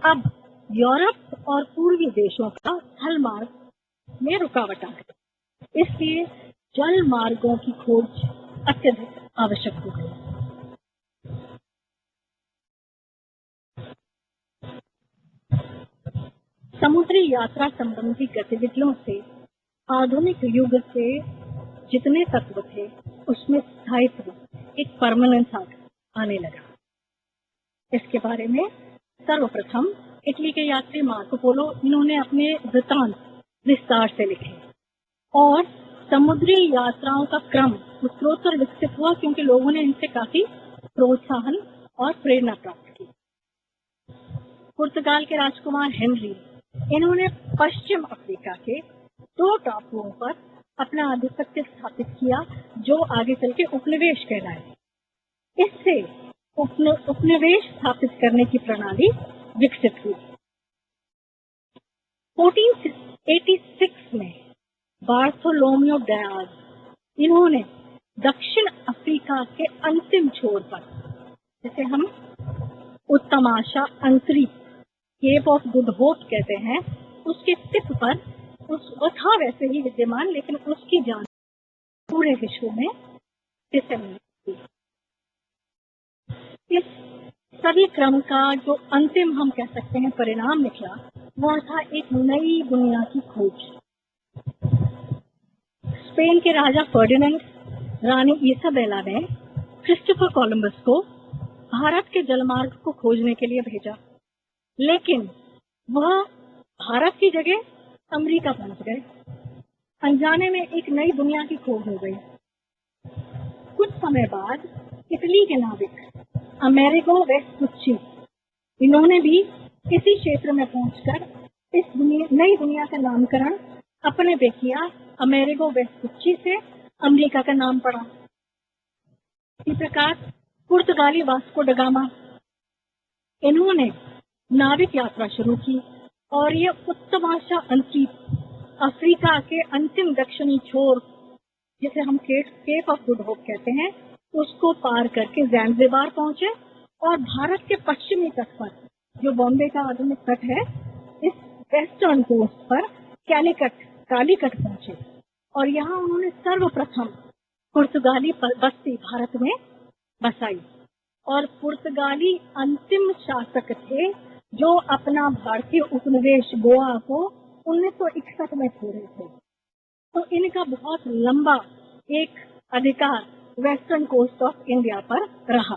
अब यूरोप और पूर्वी देशों का थल मार्ग में रुकावट आ गई, इसलिए जल मार्गों की खोज अत्यधिक आवश्यक हो गई। समुद्री यात्रा संबंधी गतिविधियों से आधुनिक युग से जितने तत्व थे उसमें स्थायित्व, एक परमानेंस आने लगा। इसके बारे में सर्वप्रथम इटली के यात्री मार्को पोलो, इन्होंने अपने वृत्तांत विस्तार से लिखे और समुद्री यात्राओं का क्रम उत्तरोत्तर विकसित हुआ, क्योंकि लोगों ने इनसे काफी प्रोत्साहन और प्रेरणा प्राप्त की। पुर्तगाल के राजकुमार हेनरी, इन्होंने पश्चिम अफ्रीका के 2 टापुओं पर अपना आधिपत्य स्थापित किया, जो आगे चल के उपनिवेश कहलाए। इससे उपनिवेश स्थापित करने की प्रणाली विकसित हुई। 1486 में बार्थोलोम्यो डायज, इन्होंने दक्षिण अफ्रीका के अंतिम छोर पर, जिसे हम उत्तमाशा अंतरिक्ष केप ऑफ गुड होप कहते हैं, उसके टिप पर वो था वैसे ही विद्यमान, लेकिन उसकी जान पूरे विश्व में डिसेमिनेट हुई। इस सभी क्रम का जो अंतिम हम कह सकते हैं परिणाम निकला, वह था एक नई दुनिया की खोज। स्पेन के राजा फर्डिनेंड, रानी इसाबेला ने क्रिस्टोफर कोलंबस को भारत के जलमार्ग को खोजने के लिए भेजा, लेकिन वह भारत की जगह अमेरिका पहुंच गए। अनजाने में एक नई दुनिया की खोज हो गई। कुछ समय बाद इटली के नाविक अमेरिगो वेस्पुच्ची, इन्होंने भी इसी क्षेत्र में पहुंचकर इस नई दुनिया का नामकरण अपने पे किया। अमेरिगो वेस्पुच्ची से अमेरिका का नाम पड़ा। इसी प्रकार पुर्तगाली वास्को ड गामा, इन्होंने नाविक यात्रा शुरू की और ये उत्तमाशा अंतरिक्ष अफ्रीका के अंतिम दक्षिणी छोर, जिसे हम केप ऑफ गुड होप कहते हैं, उसको पार करके ज़ैंज़िबार पहुंचे और भारत के पश्चिमी तट पर, जो बॉम्बे का आधुनिक तट है, इस वेस्टर्न कोस्ट पर कालीकट पहुंचे और यहाँ उन्होंने सर्वप्रथम पुर्तगाली बस्ती भारत में बसाई। और पुर्तगाली अंतिम शासक थे जो अपना भारतीय उपनिवेश गोवा को 1961 में छोड़े थे। तो इनका बहुत लंबा एक अधिकार वेस्टर्न कोस्ट ऑफ इंडिया पर रहा।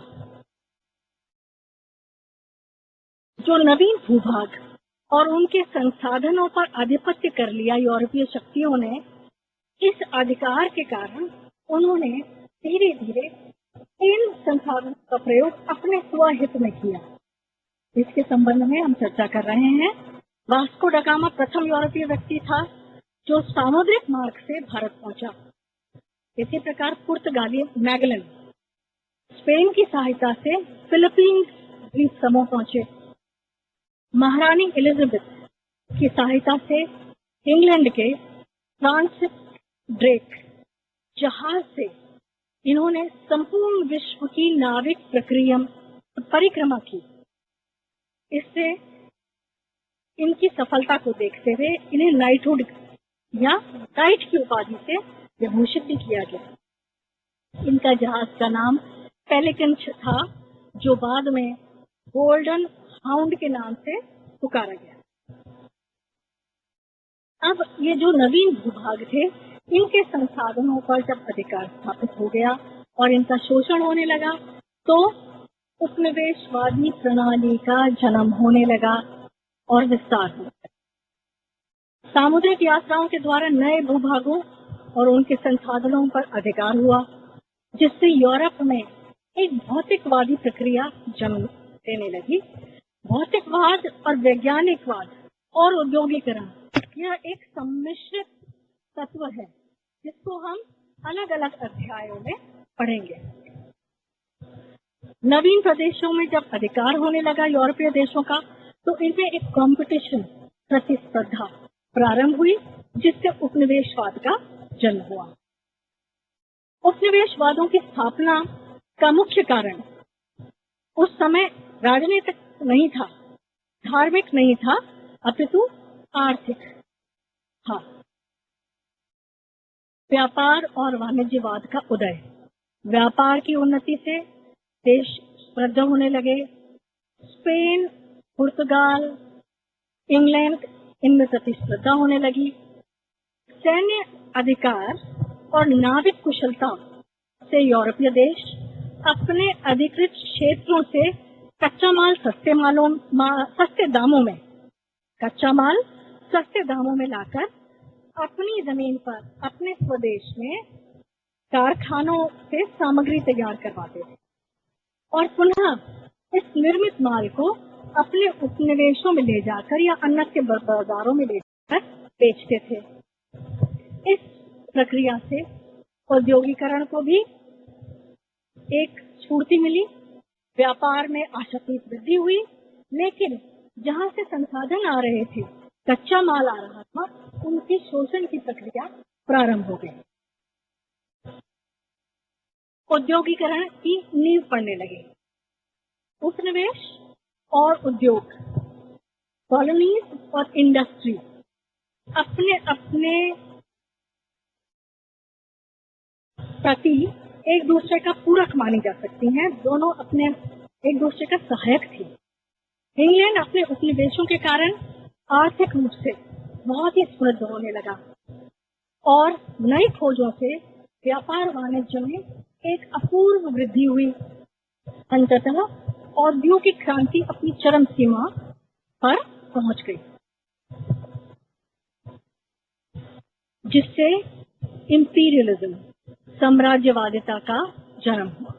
जो नवीन भूभाग और उनके संसाधनों पर आधिपत्य कर लिया यूरोपीय शक्तियों ने, इस अधिकार के कारण उन्होंने धीरे धीरे इन संसाधनों का प्रयोग अपने स्वहित में किया। इसके संबंध में हम चर्चा कर रहे हैं। वास्को ड गामा प्रथम यूरोपीय व्यक्ति था जो सामुद्रिक मार्ग से भारत पहुंचा। इसी प्रकार पुर्तगाली मैगलन स्पेन की सहायता से फिलीपींस द्वीप समूह पहुंचे। महारानी एलिजाबेथ की सहायता से इंग्लैंड के फ्रांसिस ड्रेक जहाज से इन्होंने संपूर्ण विश्व की नाविक परिक्रमा की। इससे इनकी सफलता को देखते हुए इन्हें नाइटहुड या नाइट की उपाधि से विभूषित भी किया गया। इनका जहाज का नाम पेलिकन था, जो बाद में गोल्डन हाउंड के नाम से पुकारा गया। अब ये जो नवीन भूभाग थे, इनके संसाधनों पर जब अधिकार स्थापित हो गया और इनका शोषण होने लगा, तो उपनिवेशवादी प्रणाली का जन्म होने लगा और विस्तार हुआ। सामुद्रिक यात्राओं के द्वारा नए भूभागों और उनके संसाधनों पर अधिकार हुआ, जिससे यूरोप में एक भौतिकवादी प्रक्रिया जन्म लेने लगी। भौतिकवाद और वैज्ञानिकवाद और उद्योगीकरण यह एक सम्मिश्रित तत्व है, जिसको हम अलग अलग अध्यायों में पढ़ेंगे। नवीन प्रदेशों में जब अधिकार होने लगा यूरोपीय देशों का, तो इनमें एक कंपटीशन, प्रतिस्पर्धा प्रारंभ हुई, जिससे उपनिवेशवाद का जन्म हुआ। उपनिवेशवादों की स्थापना का मुख्य कारण उस समय राजनीतिक नहीं था, धार्मिक नहीं था, अपितु आर्थिक था। व्यापार और वाणिज्यवाद का उदय। व्यापार की उन्नति से देश समृद्ध होने लगे। स्पेन, पुर्तगाल, इंग्लैंड, इनमें प्रतिस्पर्धा होने लगी। सैन्य अधिकार और नाविक कुशलता से यूरोपीय देश अपने अधिकृत क्षेत्रों से कच्चा माल सस्ते दामों में कच्चा माल सस्ते दामों में लाकर अपनी जमीन पर अपने स्वदेश में कारखानों से सामग्री तैयार करवाते थे और पुनः इस निर्मित माल को अपने उपनिवेशों में ले जाकर या अन्य के बाजारों में ले जाकर बेचते थे। इस प्रक्रिया से औद्योगिकरण को भी एक स्फूर्ति मिली, व्यापार में आशातीत वृद्धि हुई, लेकिन जहां से संसाधन आ रहे थे, कच्चा माल आ रहा था, उनके शोषण की प्रक्रिया प्रारंभ हो गई। औद्योगिकरण की नींव पड़ने लगी। उपनिवेश और उद्योग, कॉलोनीज और इंडस्ट्री अपने अपने प्रति एक दूसरे का पूरक मानी जा सकती हैं। दोनों अपने एक दूसरे का सहायक थी। इंग्लैंड अपने उपनिवेशों के कारण आर्थिक रूप से बहुत ही समृद्ध होने लगा और नई खोजों से व्यापार वाणिज्य में एक अपूर्व वृद्धि हुई। अंततः औद्योगिक क्रांति अपनी चरम सीमा पर पहुंच गई, जिससे इंपीरियलिज्म, साम्राज्यवादिता का जन्म हुआ।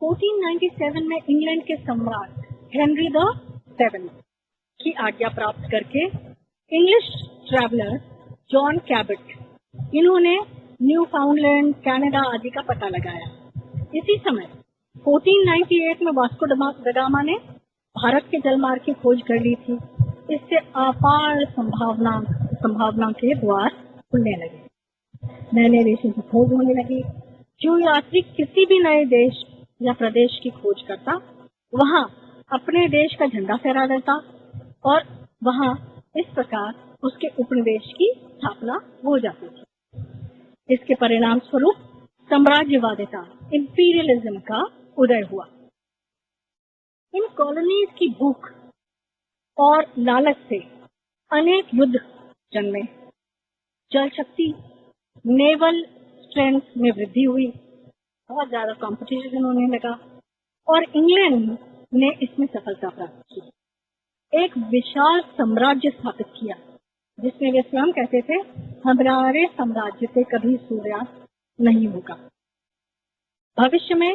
1497 में इंग्लैंड के सम्राट हेनरी VII की आज्ञा प्राप्त करके इंग्लिश ट्रैवलर जॉन कैबट, इन्होंने न्यूफाउंडलैंड, कनाडा आदि का पता लगाया। इसी समय 1498 में वास्को द गामा ने भारत के जलमार्ग की खोज कर ली थी। इससे अपार संभावना के द्वार खुलने लगे, नए नए देशों की खोज होने लगी। जो यात्री किसी भी नए देश या प्रदेश की खोज करता, वहां अपने देश का झंडा फहरा देता और वहां इस प्रकार उसके उपनिवेश की स्थापना हो जाती थी। इसके परिणाम स्वरूप साम्राज्यवादिता, इंपीरियलिज्म का उदय हुआ। इन कॉलोनीज की भूख और लालच से अनेक युद्ध जन्मे। जल शक्ति, नेवल स्ट्रेंथ में वृद्धि हुई, बहुत ज्यादा कंपटीशन होने लगा और इंग्लैंड ने इसमें सफलता प्राप्त की। एक विशाल साम्राज्य स्थापित किया, जिसमें वे स्वयं कहते थे, हमारे साम्राज्य से कभी सूर्यास्त नहीं होगा। भविष्य में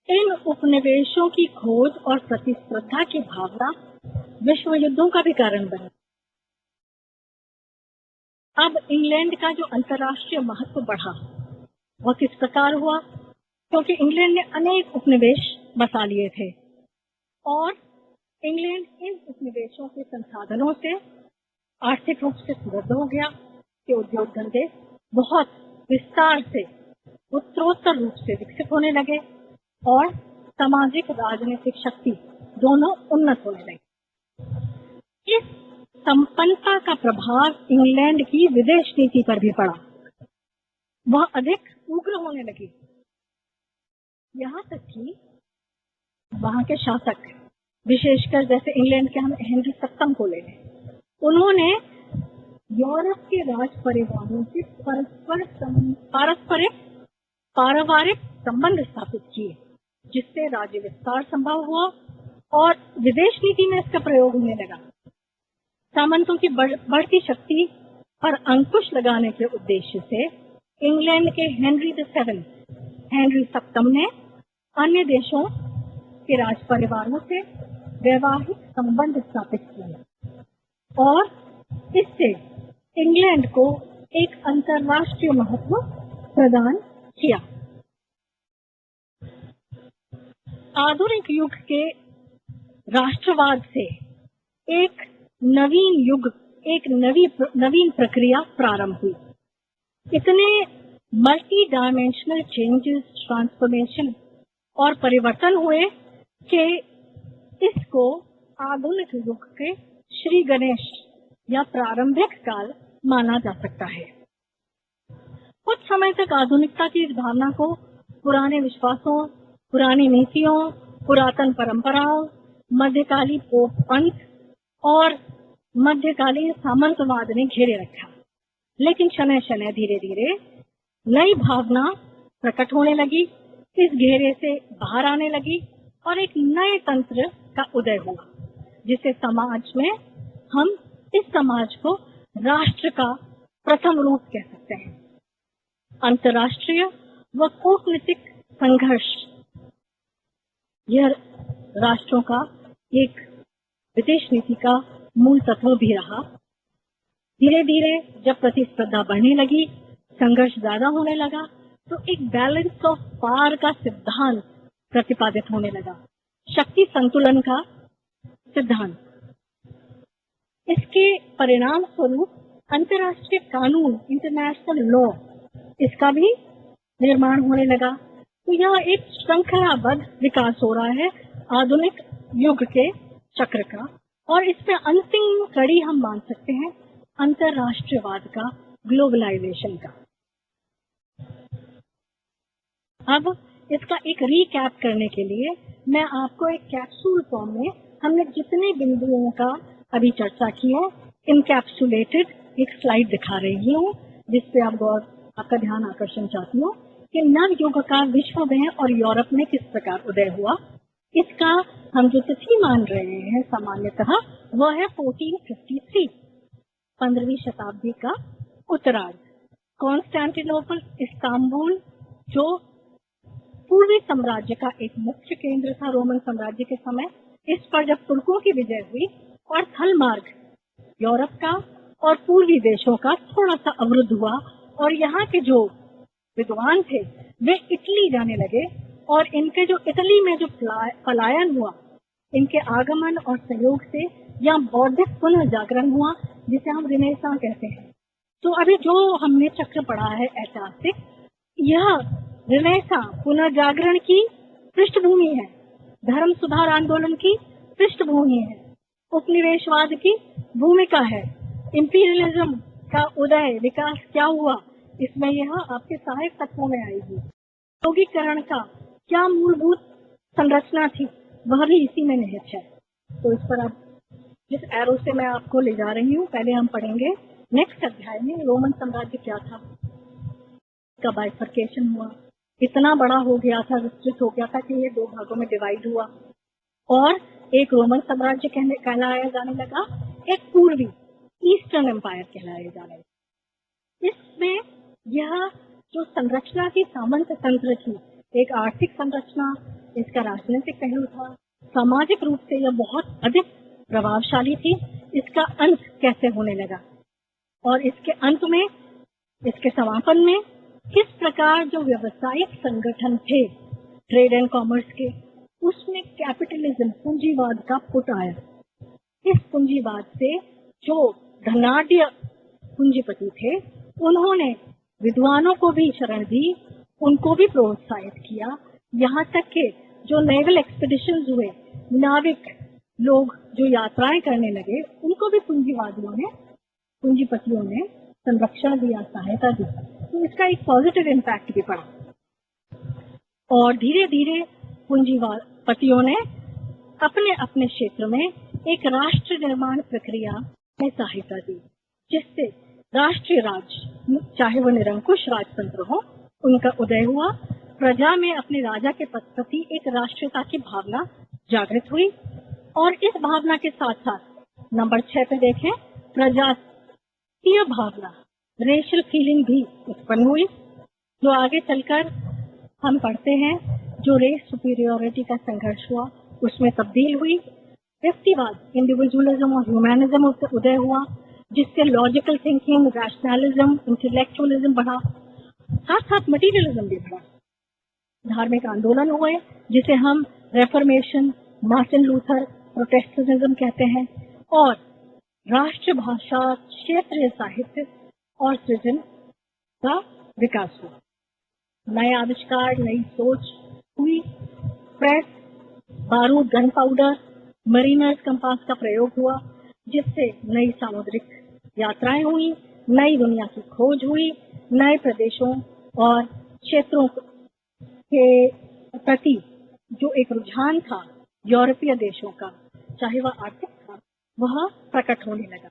इन उपनिवेशों की खोज और प्रतिस्पर्धा की भावना विश्व युद्धों का भी कारण बनी। अब इंग्लैंड का जो अंतर्राष्ट्रीय महत्व बढ़ा, वह किस प्रकार हुआ? क्योंकि इंग्लैंड ने अनेक उपनिवेश बसा लिए थे और इंग्लैंड इन उपनिवेशों के संसाधनों से आर्थिक रूप से समृद्ध हो गया कि उद्योग धंधे बहुत विस्तार से उत्तरोत्तर रूप से विकसित होने लगे और सामाजिक राजनीतिक शक्ति दोनों उन्नत होने लगी। इस संपन्नता का प्रभाव इंग्लैंड की विदेश नीति पर भी पड़ा। वह अधिक उग्र होने लगी, यहाँ तक कि वहां के शासक, विशेषकर जैसे इंग्लैंड के हम हेनरी VII को ले लें, उन्होंने यूरोप के राज परिवारों से पारिवारिक संबंध स्थापित किए, जिससे राज्य विस्तार संभव हुआ और विदेश नीति में इसका प्रयोग होने लगा। सामंतों की बढ़ती शक्ति पर अंकुश लगाने के उद्देश्य से इंग्लैंड के हेनरी सप्तम ने अन्य देशों के राज परिवारों से वैवाहिक संबंध स्थापित किए और इससे इंग्लैंड को एक अंतर्राष्ट्रीय महत्व प्रदान किया। आधुनिक युग के राष्ट्रवाद से एक नवीन प्रक्रिया प्रारंभ हुई। इतने मल्टी डायमेंशनल चेंजेस, ट्रांसफॉर्मेशन और परिवर्तन हुए कि इसको आधुनिक युग के श्री गणेश या प्रारंभिक काल माना जा सकता है। कुछ समय तक आधुनिकता की इस भावना को पुराने विश्वासों, पुरानी नीतियों, पुरातन परंपराओं, मध्यकालीन पोप पंथ और मध्यकालीन सामंतवाद ने घेरे रखा। लेकिन शनय शनय धीरे धीरे नई भावना प्रकट होने लगी, इस घेरे से बाहर आने लगी और एक नए तंत्र का उदय हुआ, जिसे समाज में हम इस समाज को राष्ट्र का प्रथम रूप कह सकते हैं। अंतर्राष्ट्रीय व कूटनीतिक संघर्ष यह राष्ट्रों का एक विदेश नीति का मूल तत्व भी रहा। धीरे धीरे जब प्रतिस्पर्धा बढ़ने लगी, संघर्ष ज्यादा होने लगा, तो एक बैलेंस ऑफ पावर का सिद्धांत प्रतिपादित होने लगा, शक्ति संतुलन का सिद्धांत। इसके परिणाम स्वरूप अंतर्राष्ट्रीय कानून, इंटरनेशनल लॉ, इसका भी निर्माण होने लगा। तो यह एक श्रृंखलाबद्ध विकास हो रहा है आधुनिक युग के चक्र का, और इसमें अंतिम कड़ी हम मान सकते हैं अंतर्राष्ट्रीयवाद का, ग्लोबलाइजेशन का। अब इसका एक रीकैप करने के लिए मैं आपको एक कैप्सूल फॉर्म में हमने जितने बिंदुओं का अभी चर्चा की है, इनकैप्सुलेटेड एक स्लाइड दिखा रही हूँ, जिसपे आपका ध्यान आकर्षण चाहती हूँ कि नव युग का विश्व में और यूरोप में किस प्रकार उदय हुआ। इसका हम जो तिथि मान रहे हैं सामान्यतः वह है 1453, 15वीं शताब्दी का उत्तरार्ध। कॉन्स्टेंटिनोपल, इस्तांबुल, जो पूर्वी साम्राज्य का एक मुख्य केंद्र था रोमन साम्राज्य के समय, इस पर जब तुर्कों की विजय हुई और थल मार्ग यूरोप का और पूर्वी देशों का थोड़ा सा अवरुद्ध हुआ और यहाँ के जो विद्वान थे वे इटली जाने लगे, और इनके जो इटली में जो पलायन हुआ, इनके आगमन और सहयोग से यहाँ बौद्धिक पुनर्जागरण हुआ, जिसे हम रिनेसां कहते हैं। तो अभी जो हमने चक्र पढ़ा है ऐतिहासिक, यह रिनेसां पुनर्जागरण की पृष्ठभूमि है, धर्म सुधार आंदोलन की पृष्ठभूमि है, उपनिवेशवाद की भूमिका है, इंपीरियलिज्म का उदय, विकास क्या हुआ, इसमें यह आपके सहायक तत्वों में आएगी। औद्योगिकरण का क्या मूलभूत संरचना थी, वह भी इसी में निहित है। तो इस पर आप जिस एरो से मैं आपको ले जा रही हूँ, पहले हम पढ़ेंगे नेक्स्ट अध्याय में रोमन साम्राज्य क्या था, का बाइफर्केशन हुआ, इतना बड़ा हो गया था, विस्तृत हो गया था कि ये दो भागों में डिवाइड हुआ और एक रोमन साम्राज्य कहलाया जाने लगा, एक पूर्वी ईस्टर्न एम्पायर कहलाया जाने लगा। इसमें यह जो संरचना थी सामंत तंत्र की, एक आर्थिक संरचना, इसका राजनीतिक पहलू था, सामाजिक रूप से यह बहुत अधिक प्रभावशाली थी। इसका अंत कैसे होने लगा और इसके अंत में, इसके समापन में किस प्रकार जो व्यावसायिक संगठन थे ट्रेड एंड कॉमर्स के, उसमें कैपिटलिज्म, पूंजीवाद का पुट आया। इस पूंजीवाद से जो धनाढ्य पूंजीपति थे, उन्होंने विद्वानों को भी शरण दी, उनको भी प्रोत्साहित किया, यहाँ तक कि जो नेवल एक्सपीडिशंस हुए, नाविक लोग जो यात्राएं करने लगे, उनको भी पूंजीपतियों ने संरक्षण दिया, सहायता दी। तो इसका एक पॉजिटिव इम्पैक्ट भी पड़ा और धीरे धीरे पूंजीपतियों ने अपने अपने क्षेत्र में एक राष्ट्र निर्माण प्रक्रिया में सहायता दी, जिससे राष्ट्रीय राज्य, चाहे वो निरंकुश राजतंत्र हो, उनका उदय हुआ। प्रजा में अपने राजा के प्रति एक राष्ट्रीयता की भावना जागृत हुई और इस भावना के साथ साथ नंबर 6 पे देखें, प्रजातीय भावना, रेशियल फीलिंग भी उत्पन्न हुई, जो आगे चलकर हम पढ़ते हैं जो रेस सुपीरियोरिटी का संघर्ष हुआ उसमें तब्दील हुई। व्यक्तिवाद, इंडिविजुअलिज्म और ह्यूमैनिज्म उससे उदय हुआ, जिससे लॉजिकल थिंकिंग, रैशनलिज्म, इंटेलेक्चुअलिज्म बढ़ा, साथ साथ मटीरियलिज्म भी बढ़ा। धार्मिक आंदोलन हुए जिसे हम रेफॉर्मेशन, मार्टिन लूथर, प्रोटेस्टेंटिज्म कहते हैं, और राष्ट्रभाषा, क्षेत्रीय साहित्य और सृजन का विकास हुआ। नए आविष्कार, नई सोच हुई, प्रेस, बारूद, गन पाउडर, मरीनर्स कंपास का प्रयोग हुआ, जिससे नई सामुद्रिक यात्राएं हुई, नई दुनिया की खोज हुई, नए प्रदेशों और क्षेत्रों के प्रति जो एक रुझान था यूरोपीय देशों का, चाहे वह आर्थिक था, वह प्रकट होने लगा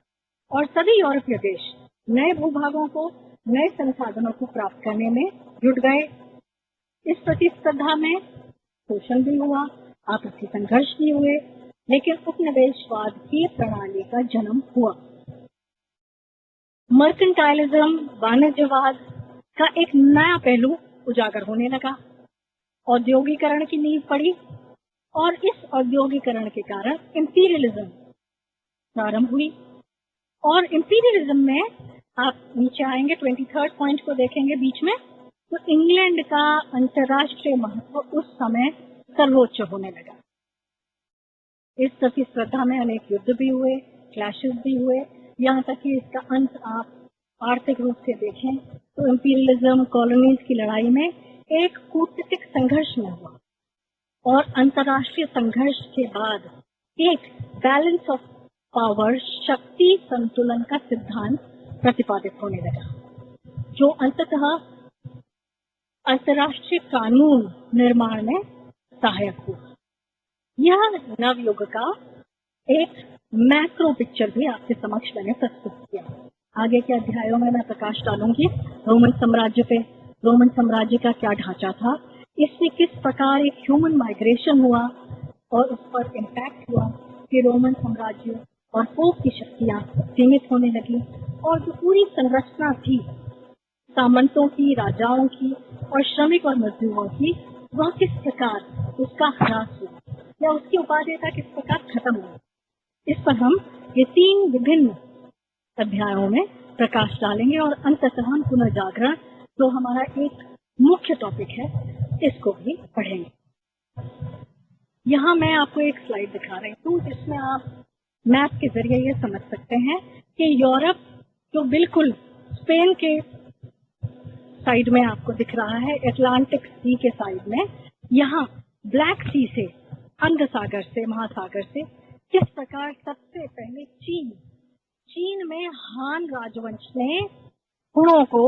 और सभी यूरोपीय देश नए भूभागों को, नए संसाधनों को प्राप्त करने में जुट गए। इस प्रतिस्पर्धा में शोषण भी हुआ, आपसी संघर्ष भी हुए, लेकिन उपनिवेशवाद की प्रणाली का जन्म हुआ। मर्केंटाइलिज्म, वाणिज्यवाद का एक नया पहलू उजागर होने लगा। औद्योगिकरण की नींव पड़ी और इस औद्योगिकरण के कारण इंपीरियलिज्म प्रारंभ हुई। और इंपीरियलिज्म में आप नीचे आएंगे, 23rd पॉइंट को देखेंगे बीच में, तो इंग्लैंड का अंतर्राष्ट्रीय महत्व उस समय सर्वोच्च होने लगा। इस प्रतिस्पर्धा में अनेक युद्ध भी हुए, क्लैशेस भी हुए, यहाँ तक कि इसका अंत आप आर्थिक रूप से देखें तो इंपीरियलिज्म, कॉलोनीज की लड़ाई में एक कूटनीतिक संघर्ष में हुआ और अंतर्राष्ट्रीय संघर्ष के बाद एक बैलेंस ऑफ पावर, शक्ति संतुलन का सिद्धांत प्रतिपादित होने लगा, जो अंततः अंतर्राष्ट्रीय कानून निर्माण में सहायक हुआ। यह नवयुग का एक मैक्रो पिक्चर भी आपके समक्ष मैंने प्रस्तुत किया। आगे के अध्यायों में मैं प्रकाश डालूंगी रोमन साम्राज्य पे, रोमन साम्राज्य का क्या ढांचा था, इससे किस प्रकार एक ह्यूमन माइग्रेशन हुआ और उस पर इम्पैक्ट हुआ कि रोमन साम्राज्य और पोप की शक्तियां सीमित होने लगी और जो पूरी संरचना थी सामंतों की, राजाओं की और श्रमिक और मजदूरों की, वह किस प्रकार उसका ह्रास हुआ या उसकी उपादेयता किस प्रकार खत्म हुई। इस पर हम ये 3 विभिन्न अध्यायों में प्रकाश डालेंगे और अंततः हम पुनर्जागरण, जो हमारा एक मुख्य टॉपिक है, इसको भी पढ़ेंगे। यहाँ मैं आपको एक स्लाइड दिखा रही हूँ जिसमें आप मैप के जरिए ये समझ सकते हैं कि यूरोप जो बिल्कुल स्पेन के साइड में आपको दिख रहा है, अटलांटिक सी के साइड में, यहाँ ब्लैक सी से, अंग सागर से, महासागर से किस प्रकार सबसे पहले चीन में हान राजवंश ने हुणों को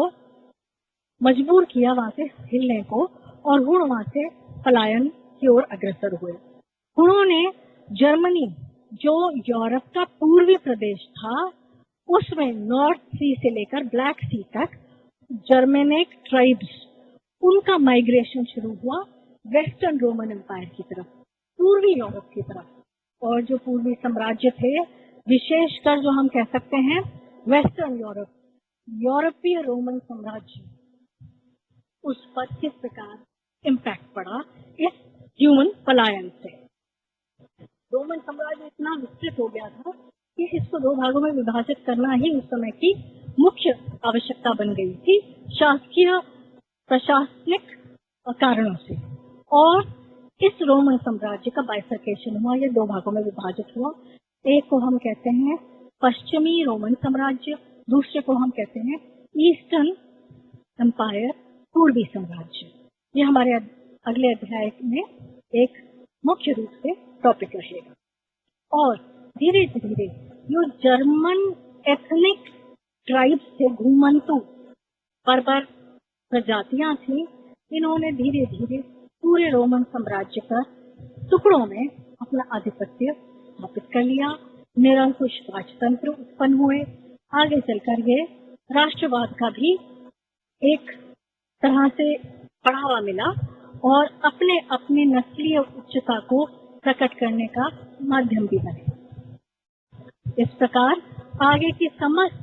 मजबूर किया वहां से हिलने को और हुण वहां से पलायन की ओर अग्रसर हुए। हुणों ने जर्मनी, जो यूरोप का पूर्वी प्रदेश था, उसमें नॉर्थ सी से लेकर ब्लैक सी तक जर्मेनिक ट्राइब्स, उनका माइग्रेशन शुरू हुआ वेस्टर्न रोमन एम्पायर की तरफ, पूर्वी यूरोप की तरफ। और जो पूर्वी साम्राज्य थे, विशेषकर जो हम कह सकते हैं वेस्टर्न यूरोप, यूरोपीय रोमन साम्राज्य, उस पर किस प्रकार इम्पैक्ट पड़ा इस ह्यूमन पलायन से। रोमन साम्राज्य इतना विस्तृत हो गया था कि इसको 2 भागों में विभाजित करना ही उस समय की मुख्य आवश्यकता बन गई थी, शासकीय प्रशासनिक कारणों से। और इस रोमन साम्राज्य का बाइफर्केशन हुआ, ये 2 भागों में विभाजित हुआ। एक को हम कहते हैं पश्चिमी रोमन साम्राज्य, दूसरे को हम कहते हैं ईस्टर्न एम्पायर, पूर्वी साम्राज्य। ये हमारे अगले अध्याय में एक मुख्य रूप से टॉपिक रहेगा। और धीरे धीरे जो जर्मन एथनिक ट्राइब्स थे, घुमंतु बर्बर प्रजातियां थी, इन्होंने धीरे धीरे पूरे रोमन साम्राज्य पर टुकड़ों में अपना आधिपत्य स्थापित कर लिया। निरंकुश राजतंत्र उत्पन्न हुए। आगे चलकर ये राष्ट्रवाद का भी एक तरह से बढ़ावा मिला और अपने अपने नस्लीय उच्चता को प्रकट करने का माध्यम भी बने। इस प्रकार आगे की समस्त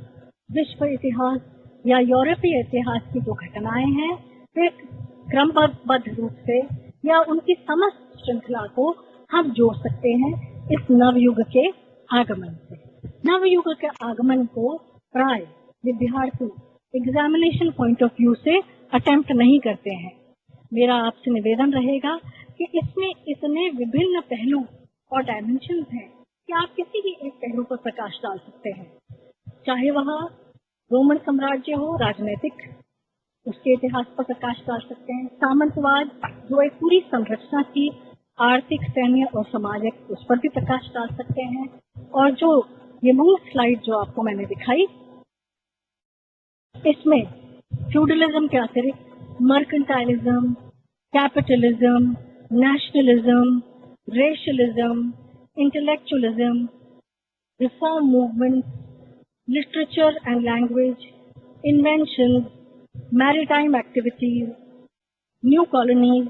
विश्व इतिहास या यूरोपीय इतिहास की जो घटनाएं हैं वे क्रमबद्ध रूप से या उनकी समस्त श्रृंखला को हम जोड़ सकते हैं इस नवयुग के आगमन से। नवयुग के आगमन को प्राय विद्यार्थी एग्जामिनेशन पॉइंट ऑफ व्यू से अटेम्प्ट नहीं करते हैं। मेरा आपसे निवेदन रहेगा कि इसमें इतने विभिन्न पहलू और डायमेंशंस हैं कि आप किसी भी एक पहलू पर प्रकाश डाल सकते हैं, चाहे वह रोमन साम्राज्य हो, राजनीतिक उसके इतिहास पर प्रकाश डाल सकते हैं, सामंतवाद जो एक पूरी संरचना थी आर्थिक, सैन्य और सामाजिक, उस पर भी प्रकाश डाल सकते हैं, और जो ये मूल स्लाइड जो आपको मैंने दिखाई इसमें फ्यूडलिज्म के अतिरिक्त mercantilism, capitalism, nationalism, rationalism, intellectualism, reform movement, literature and language, invention, maritime activities, new colonies,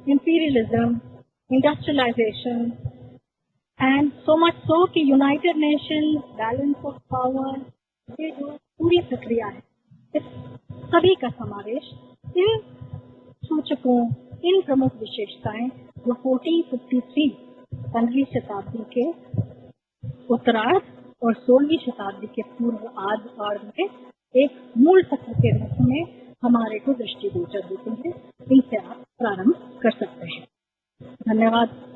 imperialism, industrialization, and so much so कि United Nations, balance of power, ये जो पूरी प्रक्रिया है इस सभी का समावेश इन सूचकों, इन प्रमुख विशेषताएं जो 1453 15वीं शताब्दी के उत्तरार्ध और 16वीं शताब्दी के पूर्व आर्ध में एक मूल तत्व के रूप में हमारे को दृष्टिगोचर होते हैं, इनसे आप प्रारंभ कर सकते हैं। धन्यवाद।